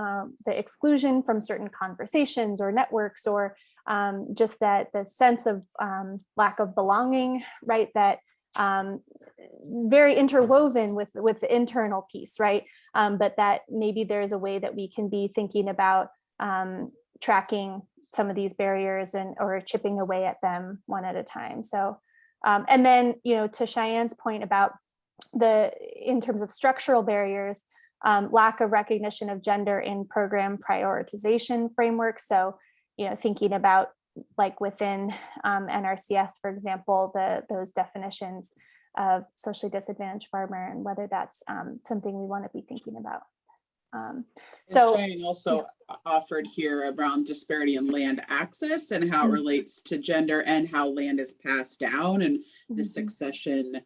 exclusion from certain conversations or networks, or just that the sense of lack of belonging, right? That very interwoven with the internal piece, right? But that maybe there's a way that we can be thinking about tracking some of these barriers or chipping away at them one at a time. So, and then, to Cheyenne's point about in terms of structural barriers, lack of recognition of gender in program prioritization frameworks. So, thinking about like within NRCS, for example, those definitions of socially disadvantaged farmer and whether that's something we want to be thinking about. So Cheyenne also offered here around disparity in land access and how it relates to gender and how land is passed down and the succession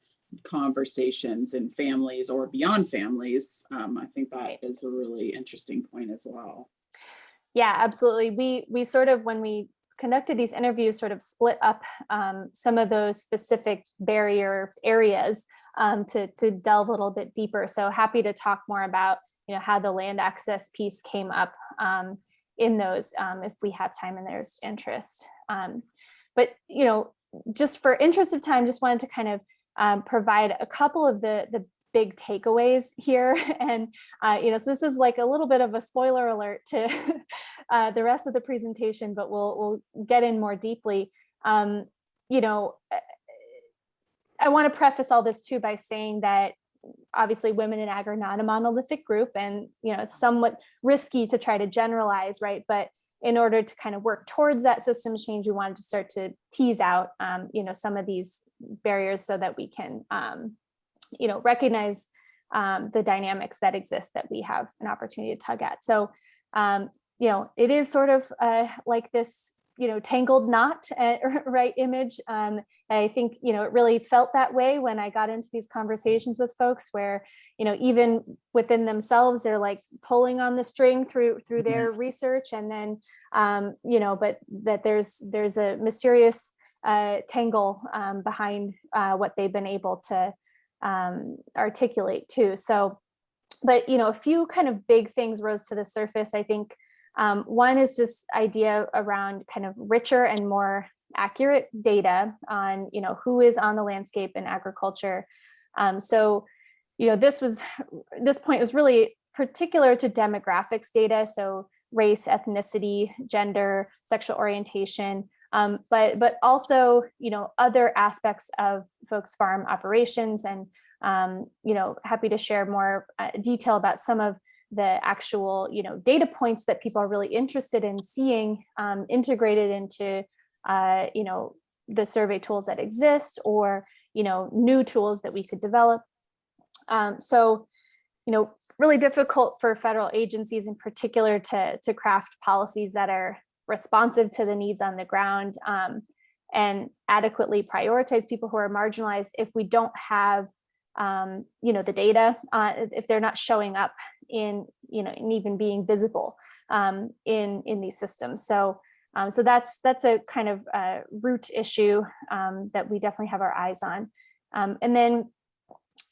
conversations in families or beyond families. I think that is a really interesting point as well. Yeah, absolutely. We sort of, when we conducted these interviews, sort of split up some of those specific barrier areas to delve a little bit deeper. So happy to talk more about how the land access piece came up in those if we have time and there's interest. But just for interest of time, just wanted to kind of provide a couple of the big takeaways here. And, so this is like a little bit of a spoiler alert to the rest of the presentation, but we'll get in more deeply. I want to preface all this too by saying that obviously women in ag are not a monolithic group, and, it's somewhat risky to try to generalize, right? But in order to kind of work towards that system change, we wanted to start to tease out, some of these barriers so that we can, recognize the dynamics that exist that we have an opportunity to tug at. So, it is sort of like this, tangled knot, right, image. And I think, it really felt that way when I got into these conversations with folks where, even within themselves, they're like pulling on the string through their research. And then, but that there's a mysterious tangle behind what they've been able to articulate too. So, but, a few kind of big things rose to the surface, I think. One is just idea around kind of richer and more accurate data on, who is on the landscape in agriculture. So, this point was really particular to demographics data. So race, ethnicity, gender, sexual orientation, but also, other aspects of folks' farm operations, and, happy to share more detail about some of the actual, data points that people are really interested in seeing integrated into, the survey tools that exist, or, new tools that we could develop. So, really difficult for federal agencies in particular to craft policies that are responsive to the needs on the ground and adequately prioritize people who are marginalized if we don't have the data, if they're not showing up in, and even being visible in these systems. So, so that's a kind of root issue that we definitely have our eyes on. And then,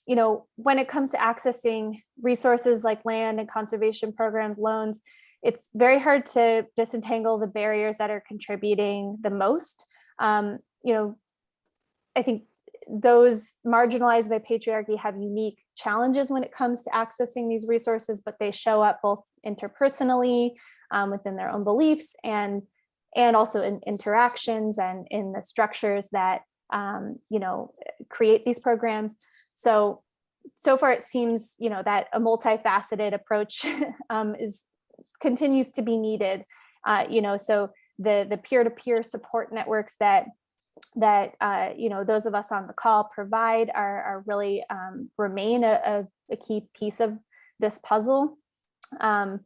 when it comes to accessing resources like land and conservation programs, loans, it's very hard to disentangle the barriers that are contributing the most. I think those marginalized by patriarchy have unique challenges when it comes to accessing these resources, but they show up both interpersonally within their own beliefs and also in interactions and in the structures that create these programs. So far it seems that a multifaceted approach continues to be needed. So the peer-to-peer support networks that those of us on the call provide are really remain a key piece of this puzzle. And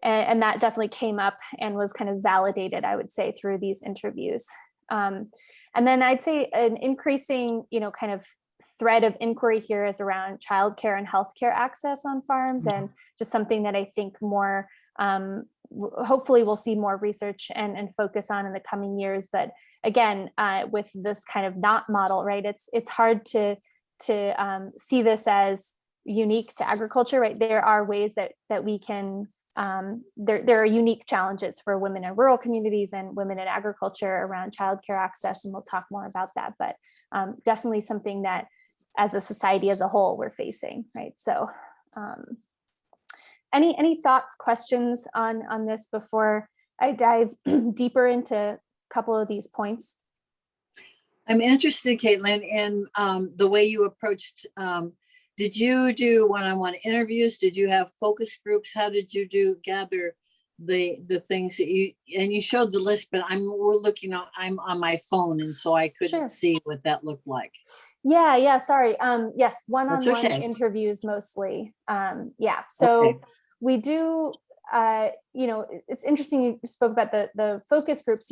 that definitely came up and was kind of validated, I would say, through these interviews. And then I'd say an increasing, kind of thread of inquiry here is around childcare and healthcare access on farms, and just something that I think more, hopefully we'll see more research and focus on in the coming years. But again, with this kind of not model, right? It's hard to see this as unique to agriculture, right? There are ways that we can, there are unique challenges for women in rural communities and women in agriculture around childcare access, and we'll talk more about that. But definitely something that as a society as a whole we're facing, right? So any thoughts, questions on this before I dive deeper into a couple of these points? I'm interested, Caitlin, in the way you approached. Did you do one-on-one interviews? Did you have focus groups? How did you gather the things that you showed the list, but I'm on my phone, and so I couldn't see what that looked like. Yeah, sorry. Yes, one-on-one interviews mostly. So we do, it's interesting you spoke about the focus groups.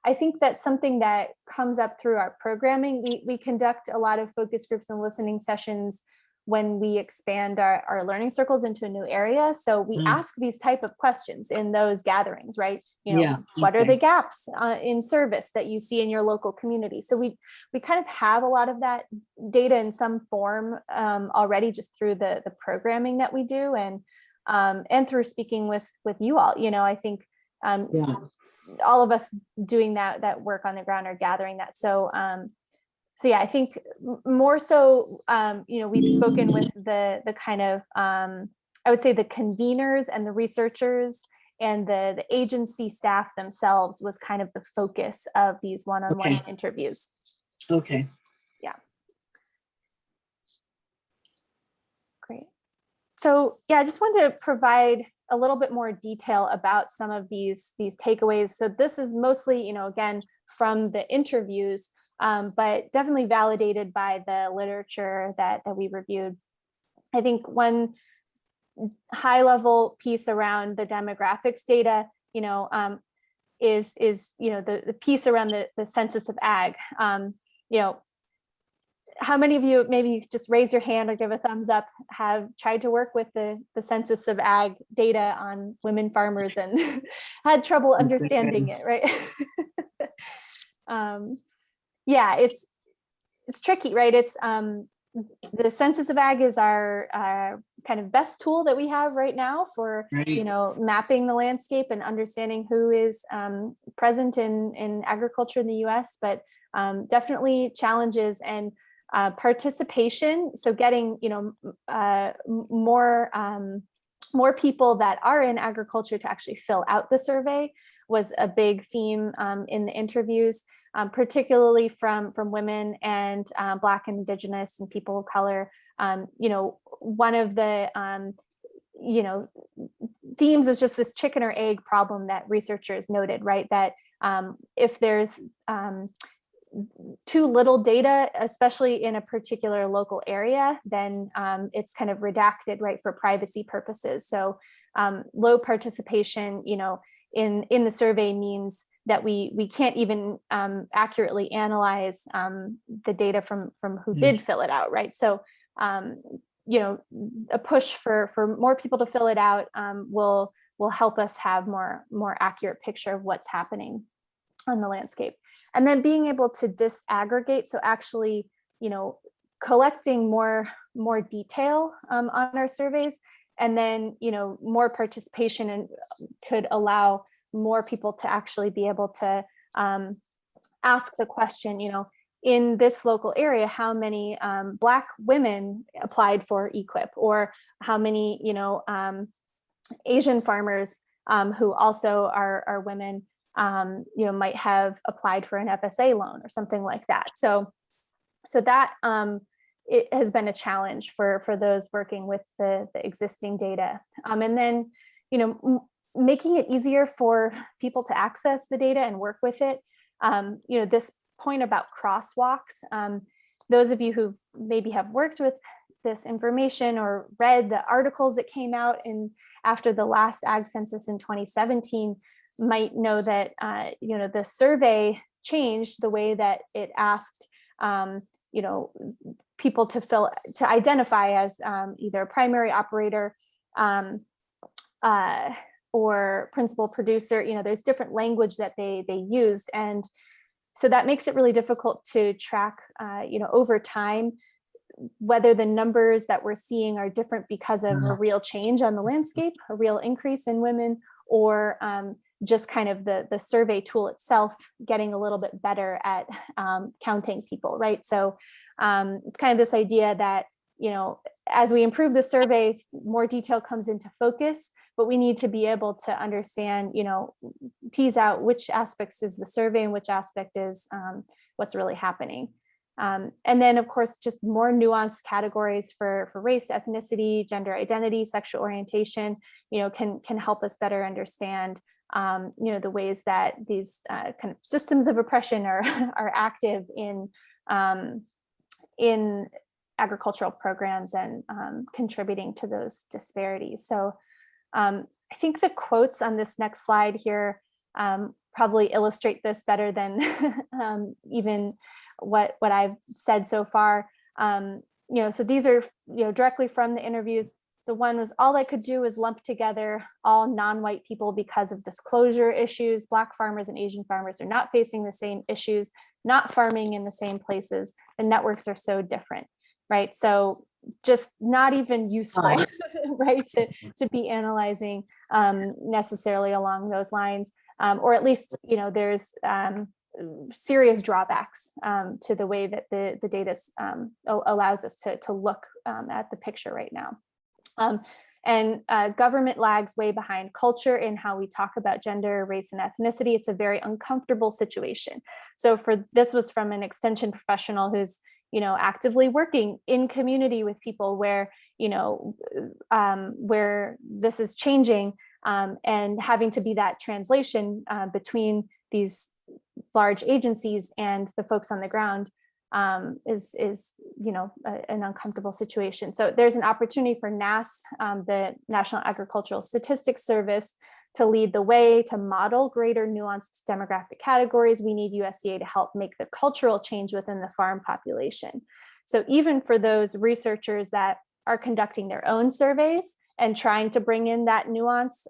I think that's something that comes up through our programming. We conduct a lot of focus groups and listening sessions when we expand our learning circles into a new area. So we ask these type of questions in those gatherings, right? What are the gaps in service that you see in your local community? So we kind of have a lot of that data in some form already, just through the programming that we do, and through speaking with you all. I think all of us doing that work on the ground are gathering that. So yeah, I think more so, we've spoken with the kind of, I would say the conveners and the researchers and the agency staff themselves was kind of the focus of these one-on-one interviews. Okay. Yeah. Great. So yeah, I just wanted to provide a little bit more detail about some of these takeaways. So this is mostly, again, from the interviews, but definitely validated by the literature that we reviewed. I think one high level piece around the demographics data, is the piece around the census of ag. How many of you, maybe just raise your hand or give a thumbs up, have tried to work with the census of ag data on women farmers and had trouble understanding it, right? Yeah, it's tricky, right? It's the census of ag is our kind of best tool that we have right now for mapping the landscape and understanding who is present in agriculture in the U.S. But definitely challenges and participation. So getting more people that are in agriculture to actually fill out the survey was a big theme in the interviews, particularly from women and Black and Indigenous and people of color. One of the themes is just this chicken or egg problem that researchers noted, right? That if there's too little data, especially in a particular local area, then it's kind of redacted, right, for privacy purposes. So low participation, in the survey means that we can't even accurately analyze the data from who did fill it out, right? So a push for more people to fill it out will help us have more accurate picture of what's happening on the landscape. And then being able to disaggregate, so actually, collecting more detail on our surveys, and then, more participation, and could allow more people to actually be able to ask the question, in this local area, how many Black women applied for EQIP, or how many, Asian farmers who also are women, might have applied for an FSA loan or something like that. So that it has been a challenge for those working with the existing data. And then, making it easier for people to access the data and work with it. This point about crosswalks, those of you who maybe have worked with this information or read the articles that came out after the last ag census in 2017 might know that the survey changed the way that it asked people to identify as either a primary operator or principal producer. There's different language that they used, and so that makes it really difficult to track over time whether the numbers that we're seeing are different because of a real change on the landscape, a real increase in women, or just kind of the survey tool itself getting a little bit better at counting people, right? So it's kind of this idea that, you know, as we improve the survey, more detail comes into focus, but we need to be able to understand, you know, tease out which aspects is the survey and which aspect is what's really happening. And then, of course, just more nuanced categories for race, ethnicity, gender identity, sexual orientation, you know, can help us better understand, you know, the ways that these kind of systems of oppression are active in agricultural programs and contributing to those disparities. So I think the quotes on this next slide here probably illustrate this better than even what I've said so far. You know, so these are, you know, directly from the interviews. So one was, all I could do was lump together all non-white people because of disclosure issues. Black farmers and Asian farmers are not facing the same issues, not farming in the same places. The networks are so different, right? So just not even useful, right, to be analyzing necessarily along those lines, or at least, you know, there's serious drawbacks to the way that the data allows us to look at the picture right now. And government lags way behind culture in how we talk about gender, race, and ethnicity. It's a very uncomfortable situation. So this was from an extension professional who's, you know, actively working in community with people where, you know, where this is changing, and having to be that translation between these large agencies and the folks on the ground is you know, an uncomfortable situation. So there's an opportunity for NASS, the National Agricultural Statistics Service, to lead the way, to model greater nuanced demographic categories. We need USDA to help make the cultural change within the farm population. So even for those researchers that are conducting their own surveys and trying to bring in that nuance,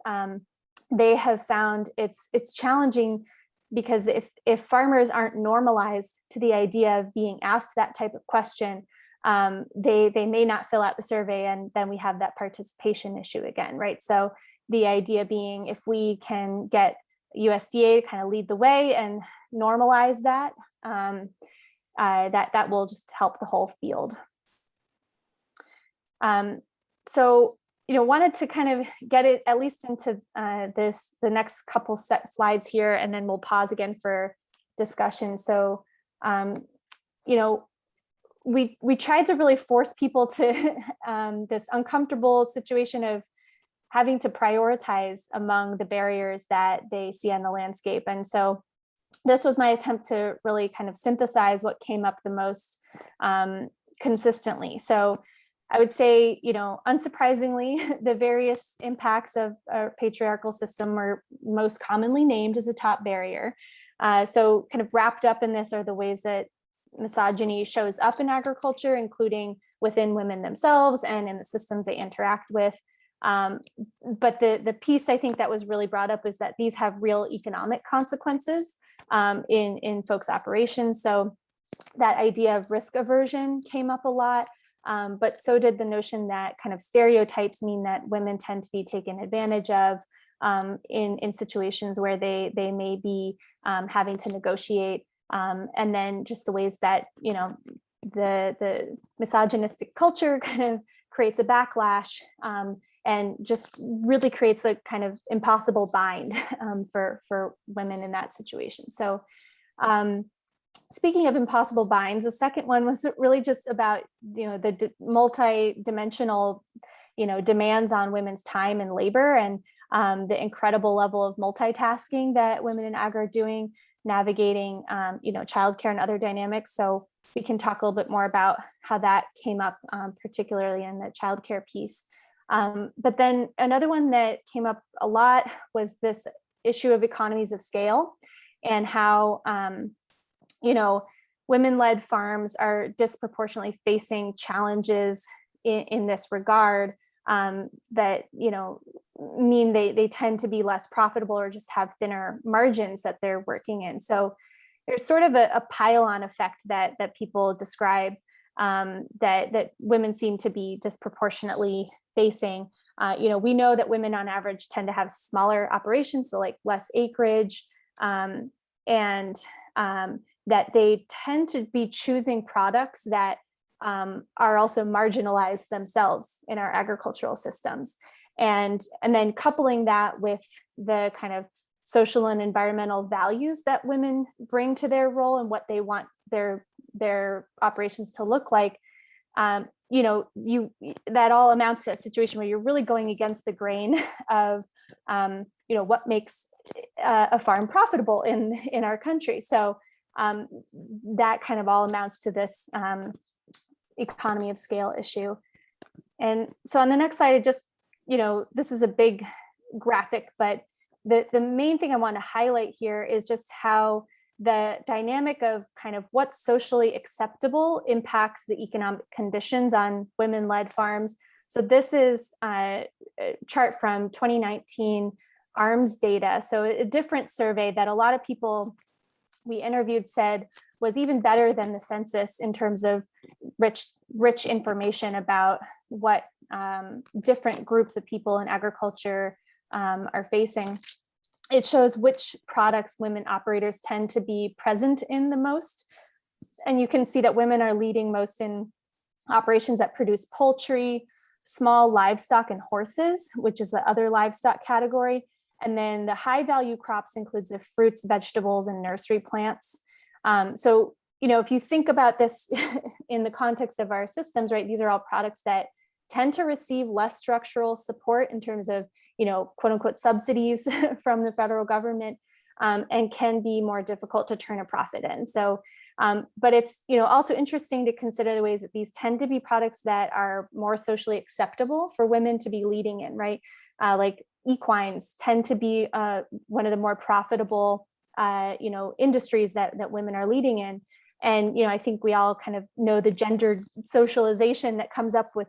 they have found it's challenging, because if farmers aren't normalized to the idea of being asked that type of question, they may not fill out the survey, and then we have that participation issue again, right? So the idea being, if we can get USDA to kind of lead the way and normalize that, that will just help the whole field. So, you know, wanted to kind of get it at least into the next couple slides here, and then we'll pause again for discussion. So, you know, we tried to really force people to this uncomfortable situation of having to prioritize among the barriers that they see on the landscape. And so this was my attempt to really kind of synthesize what came up the most consistently. So I would say, you know, unsurprisingly, the various impacts of our patriarchal system are most commonly named as a top barrier. So kind of wrapped up in this are the ways that misogyny shows up in agriculture, including within women themselves and in the systems they interact with. But the piece I think that was really brought up is that these have real economic consequences in folks' operations. So that idea of risk aversion came up a lot. But so did the notion that kind of stereotypes mean that women tend to be taken advantage of in situations where they may be having to negotiate, and then just the ways that, you know, the misogynistic culture kind of creates a backlash and just really creates a kind of impossible bind for women in that situation. So speaking of impossible binds, the second one was really just about, you know, the multi-dimensional, you know, demands on women's time and labor, and the incredible level of multitasking that women in ag are doing, navigating, you know, childcare and other dynamics. So we can talk a little bit more about how that came up, particularly in the childcare piece. But then another one that came up a lot was this issue of economies of scale, and how you know, women-led farms are disproportionately facing challenges in this regard that, you know, mean they tend to be less profitable or just have thinner margins that they're working in. So there's sort of a pile-on effect that people described that women seem to be disproportionately facing. We know that women on average tend to have smaller operations, so like less acreage, and that they tend to be choosing products that are also marginalized themselves in our agricultural systems. And then coupling that with the kind of social and environmental values that women bring to their role and what they want their operations to look like, that all amounts to a situation where you're really going against the grain of what makes a farm profitable in our country. So that kind of all amounts to this economy of scale issue. And so on the next slide, this is a big graphic, but the main thing I want to highlight here is just how the dynamic of kind of what's socially acceptable impacts the economic conditions on women-led farms. So this is a chart from 2019 ARMS data. So a different survey that a lot of people we interviewed said was even better than the census in terms of rich information about what different groups of people in agriculture are facing. It shows which products women operators tend to be present in the most. And you can see that women are leading most in operations that produce poultry, small livestock and horses, which is the other livestock category. And then the high value crops includes the fruits, vegetables, and nursery plants. So, if you think about this in the context of our systems, right, these are all products that tend to receive less structural support in terms of, quote unquote, subsidies from the federal government, and can be more difficult to turn a profit in. So, but it's, also interesting to consider the ways that these tend to be products that are more socially acceptable for women to be leading in, right? Like equines tend to be one of the more profitable, industries that women are leading in. And, I think we all kind of know the gendered socialization that comes up with,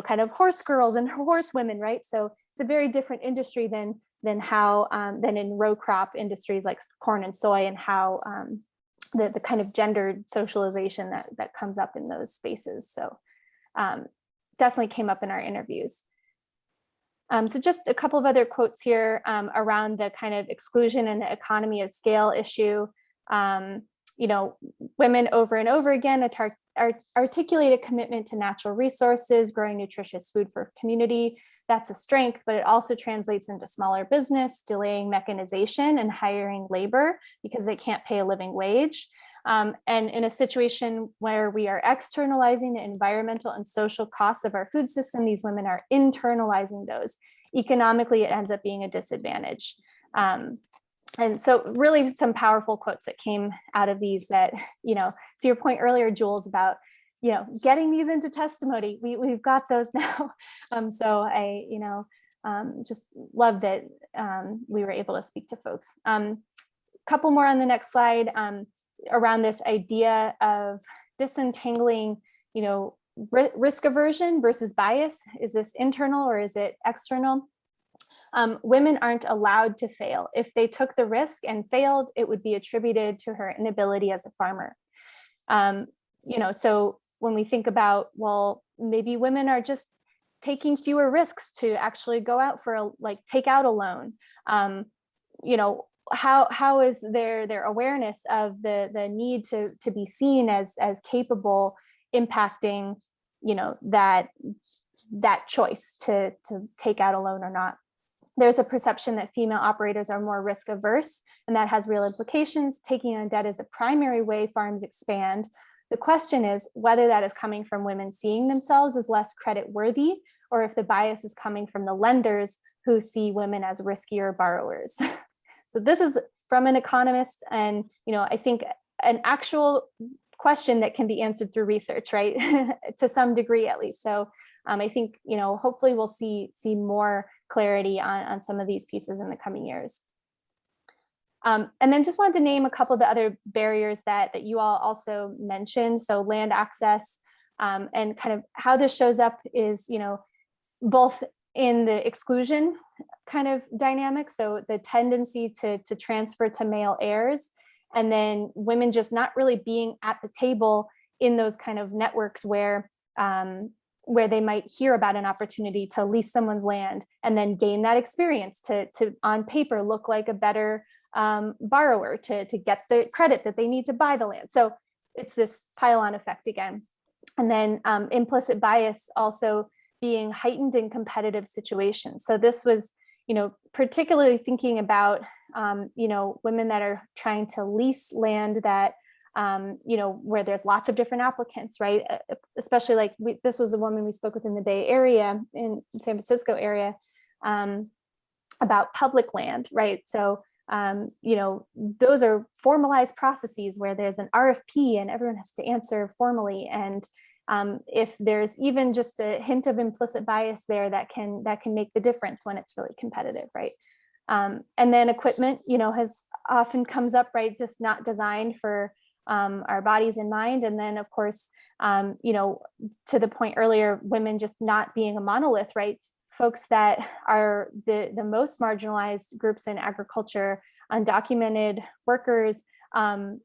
kind of horse girls and horse women, right? So it's a very different industry than in row crop industries like corn and soy, and how the kind of gendered socialization that comes up in those spaces. So definitely came up in our interviews. So just a couple of other quotes here around the kind of exclusion and the economy of scale issue. Women over and over again articulate a commitment to natural resources, growing nutritious food for community. That's a strength, but it also translates into smaller business, delaying mechanization and hiring labor because they can't pay a living wage. And in a situation where we are externalizing the environmental and social costs of our food system, these women are internalizing those. Economically, it ends up being a disadvantage. And so really some powerful quotes that came out of these that, to your point earlier, Jules, about, getting these into testimony, we've got those now. So I, just love that we were able to speak to folks. Couple more on the next slide around this idea of disentangling, risk aversion versus bias. Is this internal or is it external? Women aren't allowed to fail. If they took the risk and failed, it would be attributed to her inability as a farmer. So when we think about, well, maybe women are just taking fewer risks to actually go out for take out a loan. How is their awareness of the need to be seen as capable impacting, that choice to take out a loan or not? There's a perception that female operators are more risk averse, and that has real implications. Taking on debt is a primary way farms expand. The question is whether that is coming from women seeing themselves as less credit worthy, or if the bias is coming from the lenders who see women as riskier borrowers. So this is from an economist, and I think an actual question that can be answered through research, right? To some degree, at least. So I think hopefully we'll see more clarity on some of these pieces in the coming years. And then just wanted to name a couple of the other barriers that you all also mentioned. So land access, and kind of how this shows up is, both in the exclusion kind of dynamic. So the tendency to transfer to male heirs, and then women just not really being at the table in those kind of networks where where they might hear about an opportunity to lease someone's land and then gain that experience to on paper look like a better borrower to get the credit that they need to buy the land. So it's this pile-on effect again. And then implicit bias also being heightened in competitive situations. So this was, particularly thinking about, women that are trying to lease land that, where there's lots of different applicants, right? Especially like this was a woman we spoke with in the Bay Area, in San Francisco area, about public land, right? So, those are formalized processes where there's an RFP and everyone has to answer formally. And if there's even just a hint of implicit bias there, that can make the difference when it's really competitive, right? And then equipment, has often comes up, right? Just not designed for our bodies in mind. And then of course, to the point earlier, women just not being a monolith, right? Folks that are the most marginalized groups in agriculture, undocumented workers, tend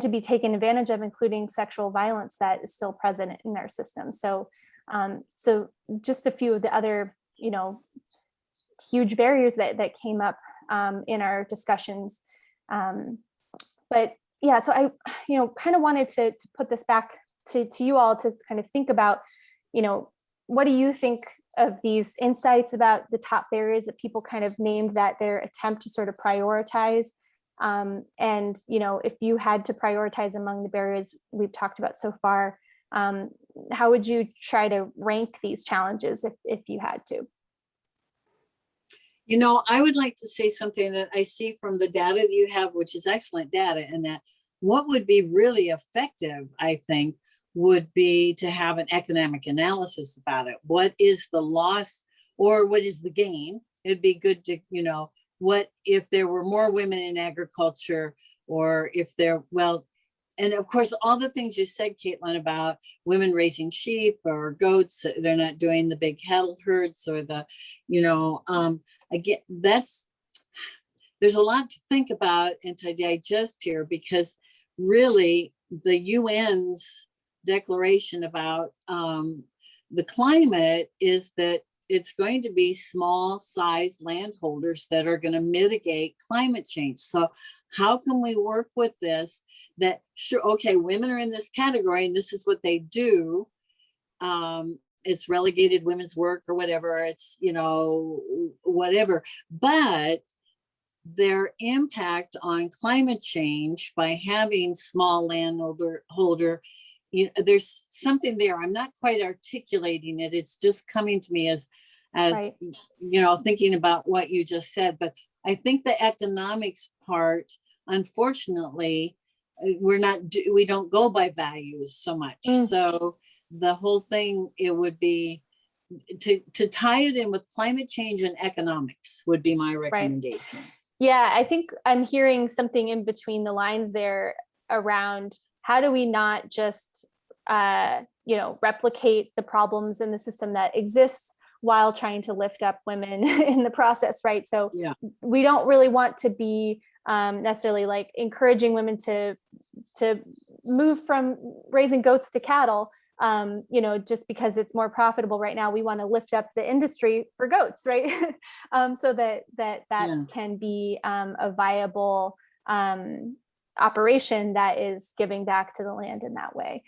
to be taken advantage of, including sexual violence that is still present in our system. So, so just a few of the other, huge barriers that came up in our discussions. But yeah, so I, kind of wanted to put this back to you all to kind of think about, what do you think of these insights about the top barriers that people kind of named that their attempt to sort of prioritize? And, if you had to prioritize among the barriers we've talked about so far, how would you try to rank these challenges if you had to? I would like to say something that I see from the data that you have, which is excellent data, and that what would be really effective, I think, would be to have an economic analysis about it. What is the loss or what is the gain? It'd be good to, what if there were more women in agriculture, or if there, and of course, all the things you said, Caitlin, about women raising sheep or goats, they're not doing the big cattle herds or the, again, there's a lot to think about and to digest here, because really the UN's declaration about the climate is that it's going to be small sized landholders that are going to mitigate climate change. So how can we work with this? That sure, okay, women are in this category and this is what they do. It's relegated women's work or whatever, it's, whatever, but their impact on climate change by having small landholder, there's something there. I'm not quite articulating it. It's just coming to me as right. Thinking about what you just said. But I think the economics part, unfortunately, we don't go by values so much. So the whole thing, it would be to tie it in with climate change and economics would be my recommendation. Right. Yeah, I think I'm hearing something in between the lines there around how do we not just, replicate the problems in the system that exists while trying to lift up women in the process, right? So yeah. We don't really want to be necessarily like encouraging women to move from raising goats to cattle, just because it's more profitable right now. We want to lift up the industry for goats, right? So that yeah. can be a viable operation that is giving back to the land in that way.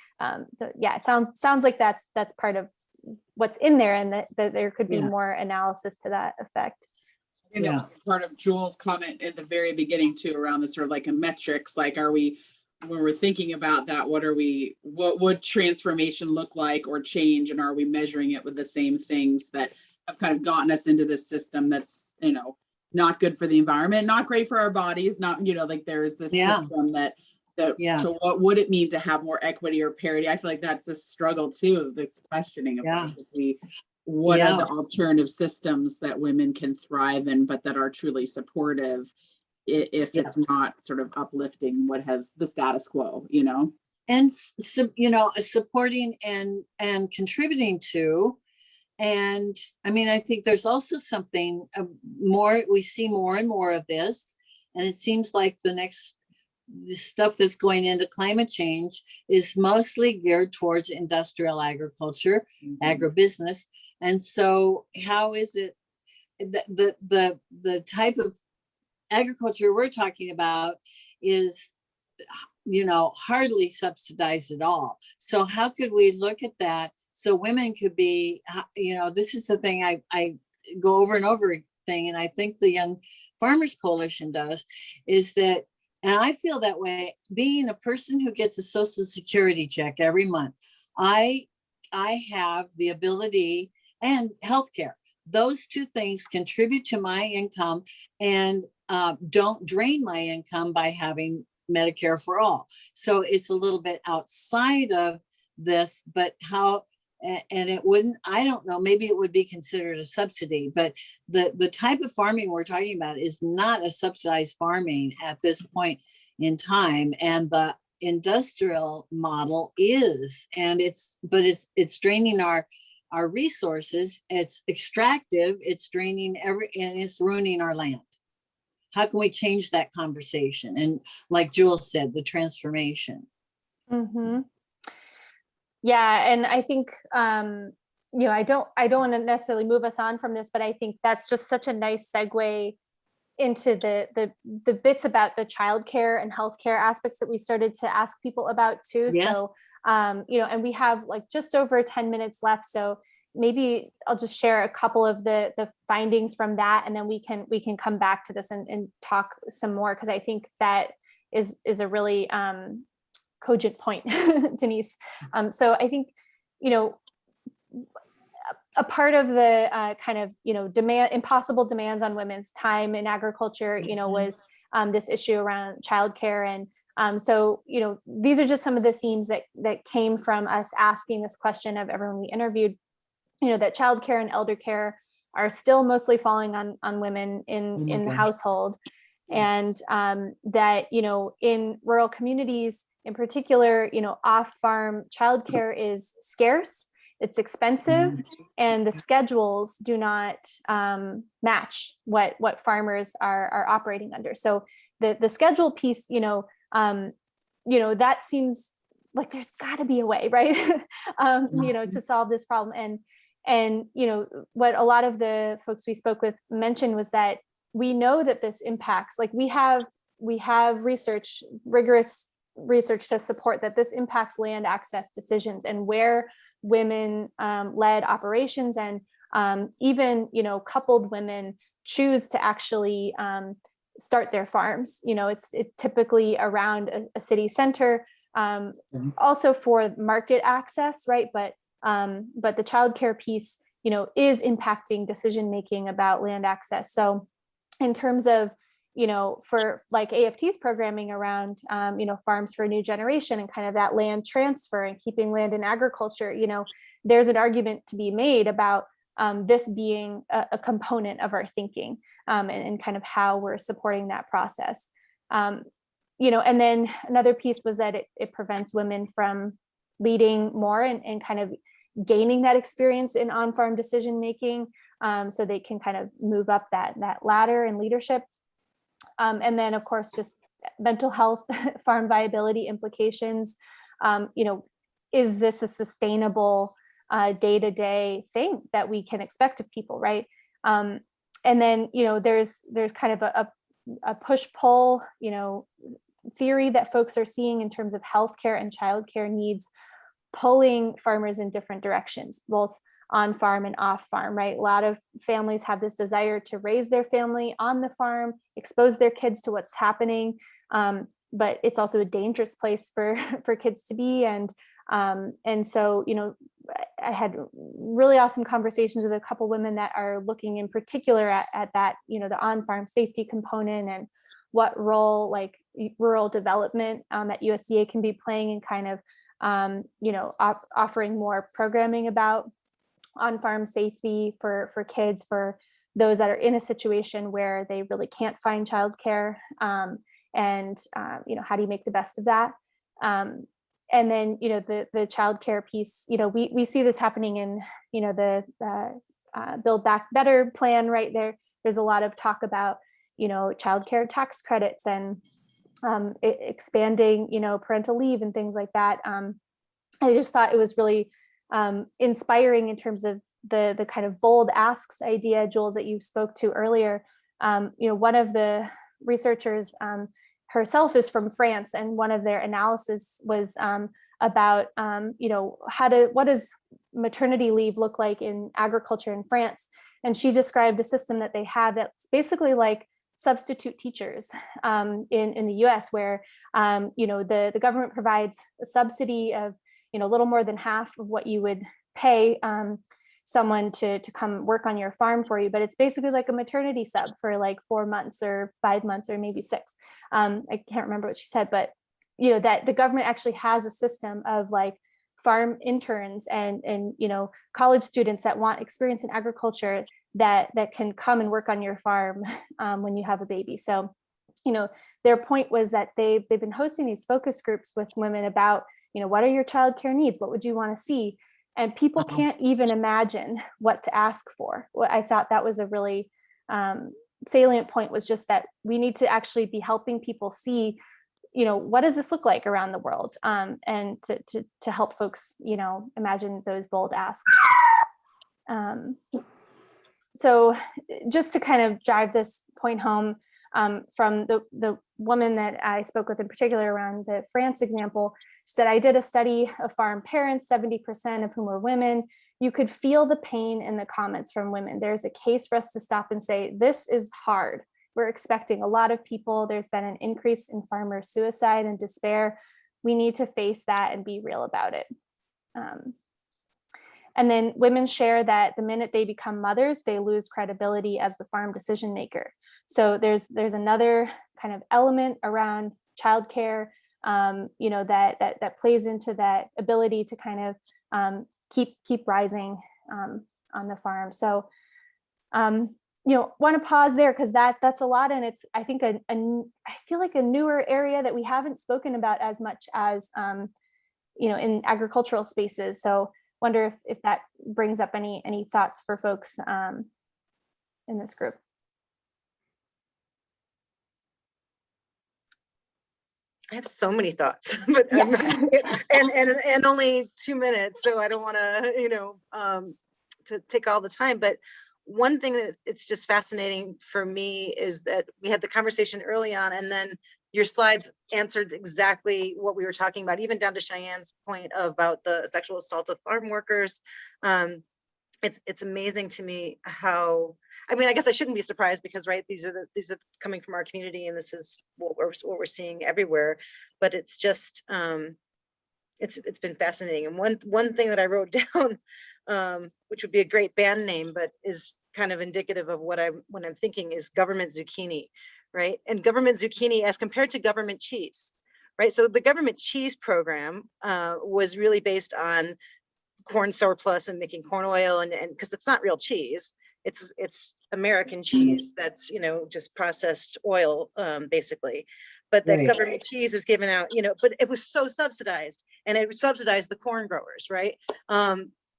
So yeah, it sounds like that's part of what's in there, and that there could be more analysis to that effect. I think that was part of Jules' comment at the very beginning too, around the sort of like a metrics, like when we're thinking about that, what would transformation look like or change, and are we measuring it with the same things that have kind of gotten us into this system that's, not good for the environment, not great for our bodies, not, like there's this system that so what would it mean to have more equity or parity? I feel like that's a struggle too, this questioning of what are the alternative systems that women can thrive in, but that are truly supportive if it's not sort of uplifting what has the status quo, and supporting and contributing to. And I mean, I think there's also something more, we see more and more of this, and it seems like the next the stuff that's going into climate change is mostly geared towards industrial agriculture, agribusiness. And so how is it the type of agriculture we're talking about is, you know, hardly subsidized at all. So how could we look at that so women could be, you know, this is the thing I go over and over thing, and I think the Young Farmers Coalition does, is that, and I feel that way, being a person who gets a Social Security check every month, I have the ability, and healthcare, those two things contribute to my income and don't drain my income by having Medicare for all. So it's a little bit outside of this, but how, and it wouldn't, I don't know, maybe it would be considered a subsidy, but the type of farming we're talking about is not a subsidized farming at this point in time. And the industrial model is, and it's draining our resources. It's extractive, it's draining and it's ruining our land. How can we change that conversation? And like Jules said, the transformation. Mm-hmm. Yeah, and I think you know, I don't want to necessarily move us on from this, but I think that's just such a nice segue into the bits about the childcare and healthcare aspects that we started to ask people about too. Yes. So you know, and we have like just over 10 minutes left, so maybe I'll just share a couple of the findings from that, and then we can come back to this and talk some more, because I think that is a really cogent point, Denise. So I think, you know, a part of the kind of, you know, impossible demands on women's time in agriculture, you know, was this issue around childcare. And so, you know, these are just some of the themes that came from us asking this question of everyone we interviewed, you know, that childcare and elder care are still mostly falling on women in the household. And that, you know, in rural communities in particular, you know, off-farm childcare is scarce, it's expensive, and the schedules do not match what farmers are operating under. So the schedule piece, you know, that seems like there's got to be a way, right? You know, to solve this problem. And you know, what a lot of the folks we spoke with mentioned was that we know that this impacts, like we have research, rigorous research to support that this impacts land access decisions and where women led operations and even, you know, coupled women choose to actually start their farms. You know, it's typically around a city center, also for market access, right? But the childcare piece, you know, is impacting decision making about land access. So in terms of, you know, for like AFT's programming around, you know, farms for a new generation and kind of that land transfer and keeping land in agriculture, you know, there's an argument to be made about this being a component of our thinking and kind of how we're supporting that process. You know, and then another piece was that it prevents women from leading more and kind of gaining that experience in on-farm decision making, so they can kind of move up that ladder in leadership. And then, of course, just mental health, farm viability implications. You know, is this a sustainable day-to-day thing that we can expect of people, right? And then, you know, there's kind of a push-pull, you know, theory that folks are seeing in terms of healthcare and childcare needs, pulling farmers in different directions, both on farm and off farm, right? A lot of families have this desire to raise their family on the farm, expose their kids to what's happening. But it's also a dangerous place for kids to be. And so, you know, I had really awesome conversations with a couple women that are looking in particular at that, you know, the on-farm safety component and what role like rural development at USDA can be playing in kind of, you know, offering more programming about on-farm safety for kids, for those that are in a situation where they really can't find childcare, and you know, how do you make the best of that? And then, you know, the childcare piece, you know, we see this happening in, you know, the Build Back Better plan, right? There's a lot of talk about, you know, childcare tax credits and expanding, parental leave and things like that. I just thought it was really inspiring in terms of the kind of bold asks idea, Jules, that you spoke to earlier. One of the researchers herself is from France, and one of their analysis was about what does maternity leave look like in agriculture in France, and she described a system that they have that's basically like substitute teachers in the US, where the government provides a subsidy of a little more than half of what you would pay someone to come work on your farm for you, but it's basically like a maternity sub for like 4 months or 5 months or maybe 6. I can't remember what she said, but that the government actually has a system of like farm interns and college students that want experience in agriculture that can come and work on your farm when you have a baby. So their point was that they've been hosting these focus groups with women about what are your childcare needs, what would you want to see, and people can't even imagine what to ask for. What I thought that was a really salient point was just that we need to actually be helping people see what does this look like around the world, and to help folks imagine those bold asks. So just to kind of drive this point home, from the woman that I spoke with in particular around the France example, she said, I did a study of farm parents, 70% of whom were women. You could feel the pain in the comments from women. There's a case for us to stop and say, this is hard. We're expecting a lot of people. There's been an increase in farmer suicide and despair. We need to face that and be real about it. And then women share that the minute they become mothers, they lose credibility as the farm decision maker. So there's another kind of element around childcare, that plays into that ability to kind of keep rising on the farm. So want to pause there because that's a lot, and it's I think I feel like a newer area that we haven't spoken about as much as in agricultural spaces. So wonder if that brings up any thoughts for folks in this group. I have so many thoughts, but and only 2 minutes, so I don't want to take all the time. But one thing that it's just fascinating for me is that we had the conversation early on, and then your slides answered exactly what we were talking about, even down to Cheyenne's point about the sexual assault of farm workers. It's amazing to me how, I guess I shouldn't be surprised because, right, these are coming from our community, and this is what we're seeing everywhere. But it's just it's been fascinating. And one thing that I wrote down, which would be a great band name, but is kind of indicative of what I'm thinking, is government zucchini, right? And government zucchini as compared to government cheese, right? So the government cheese program was really based on corn surplus and making corn oil, and because it's not real cheese, it's American cheese that's just processed oil, basically. But that government cheese is given out, but it was so subsidized, and it subsidized the corn growers, right?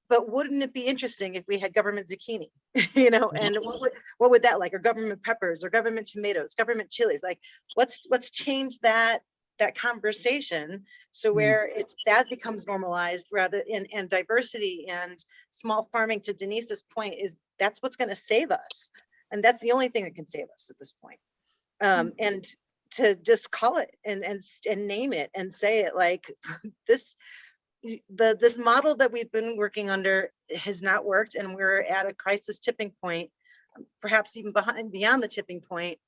But wouldn't it be interesting if we had government zucchini, and what would that like, or government peppers, or government tomatoes, government chilies? Like, let's change that conversation so where that becomes normalized, rather and diversity and small farming, to Denise's point, is that's what's going to save us, and that's the only thing that can save us at this point. And to just call it and name it and say it like this. This model that we've been working under has not worked, and we're at a crisis tipping point, perhaps even beyond the tipping point.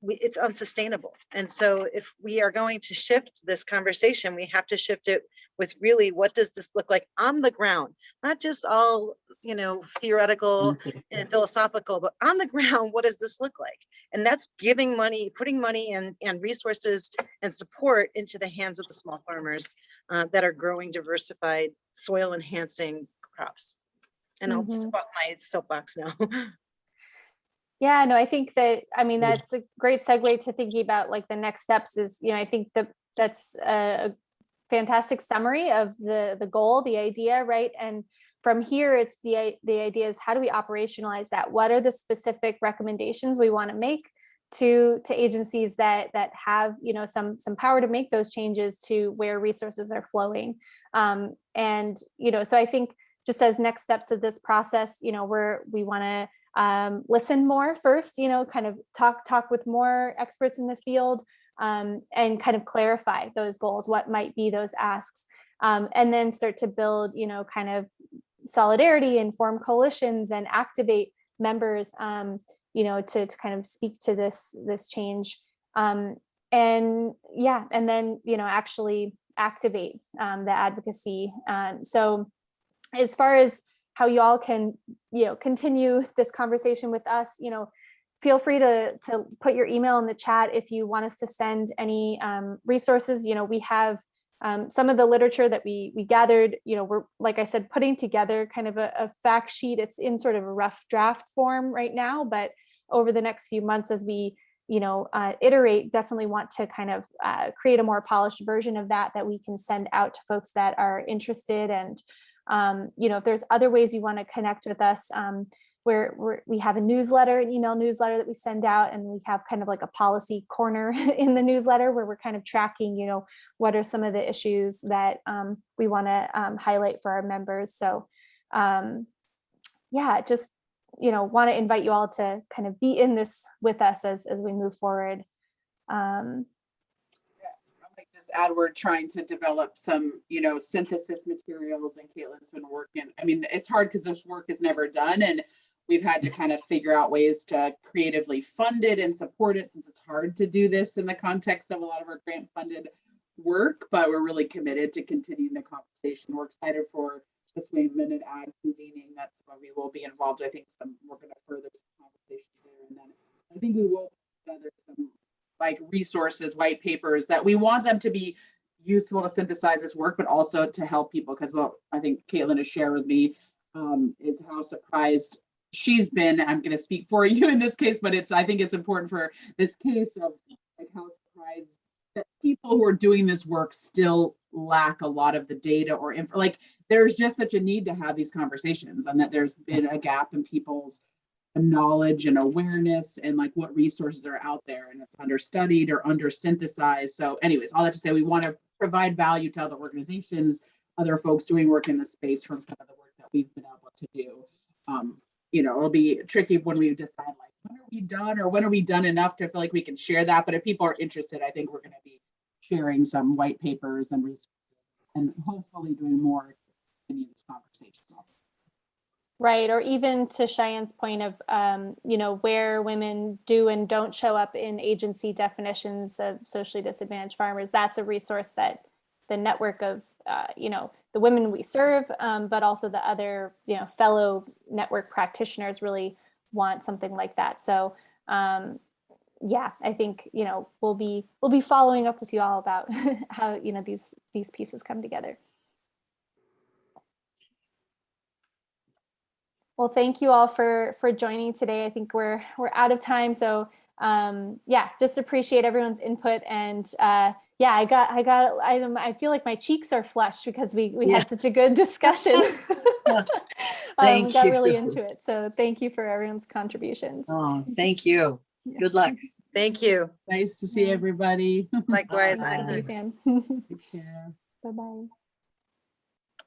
It's unsustainable. And so if we are going to shift this conversation, we have to shift it with really, what does this look like on the ground? Not just all, theoretical and philosophical, but on the ground, what does this look like? And that's giving money, putting money and resources and support into the hands of the small farmers that are growing diversified, soil enhancing crops. And I'll step off my soapbox now. Yeah, no, I think that's a great segue to thinking about like the next steps is, I think that's a fantastic summary of the goal, the idea, right? And from here, it's the idea is, how do we operationalize that? What are the specific recommendations we want to make to agencies that have, you know, some power to make those changes to where resources are flowing. And, you know, so I think just as next steps of this process, you know, we want to listen more first, you know, kind of talk with more experts in the field, and kind of clarify those goals, what might be those asks, and then start to build, you know, kind of solidarity and form coalitions and activate members, you know, to kind of speak to this change. And yeah, and then, you know, actually activate the advocacy. So as far as how you all can, you know, continue this conversation with us, you know, feel free to put your email in the chat if you want us to send any resources. You know, we have some of the literature that we gathered, you know, we're, like I said, putting together kind of a fact sheet. It's in sort of a rough draft form right now, but over the next few months, as we, you know, iterate, definitely want to kind of create a more polished version of that we can send out to folks that are interested. And, you know, if there's other ways you want to connect with us, we have a newsletter, an email newsletter that we send out, and we have kind of like a policy corner in the newsletter where we're kind of tracking, you know, what are some of the issues that we want to highlight for our members. So yeah, just, you know, want to invite you all to kind of be in this with us as we move forward. I might just add, we're trying to develop some, you know, synthesis materials, and Caitlin's been working. I mean, it's hard because this work is never done, and we've had to kind of figure out ways to creatively fund it and support it, since it's hard to do this in the context of a lot of our grant funded work, but we're really committed to continuing the conversation. We're excited for this Women and Ag convening. That's where we will be involved. I think we're going to further some conversation there. And then I think we will put together some like resources, white papers that we want them to be useful to synthesize this work, but also to help people. Because what I think Caitlin has shared with me is how surprised she's been. I'm going to speak for you in this case, but I think it's important for this case of like how surprised that people who are doing this work still lack a lot of the data or like there's just such a need to have these conversations, and that there's been a gap in people's knowledge and awareness and like what resources are out there, and it's understudied or undersynthesized. So anyways, all that to say, we want to provide value to other organizations, other folks doing work in the space from some of the work that we've been able to do. You know, it'll be tricky when we decide like, when are we done, or when are we done enough to feel like we can share that. But if people are interested, I think we're going to be sharing some white papers and resources, and hopefully doing more to continue this conversation. Right. Or even to Cheyenne's point of, you know, where women do and don't show up in agency definitions of socially disadvantaged farmers. That's a resource that the network of, you know, the women we serve, but also the other, you know, fellow network practitioners really want something like that. So yeah, I think, you know, we'll be following up with you all about how, you know, these pieces come together. Well, thank you all for joining today. I think we're out of time. So yeah, just appreciate everyone's input. And yeah, I feel like my cheeks are flushed because we had such a good discussion. Thank got you. really into it. So thank you for everyone's contributions. Oh, thank you. Yeah. Good luck. Thank you. Nice to see everybody. Likewise. Bye. Thank you, Pam. Take care. Bye-bye.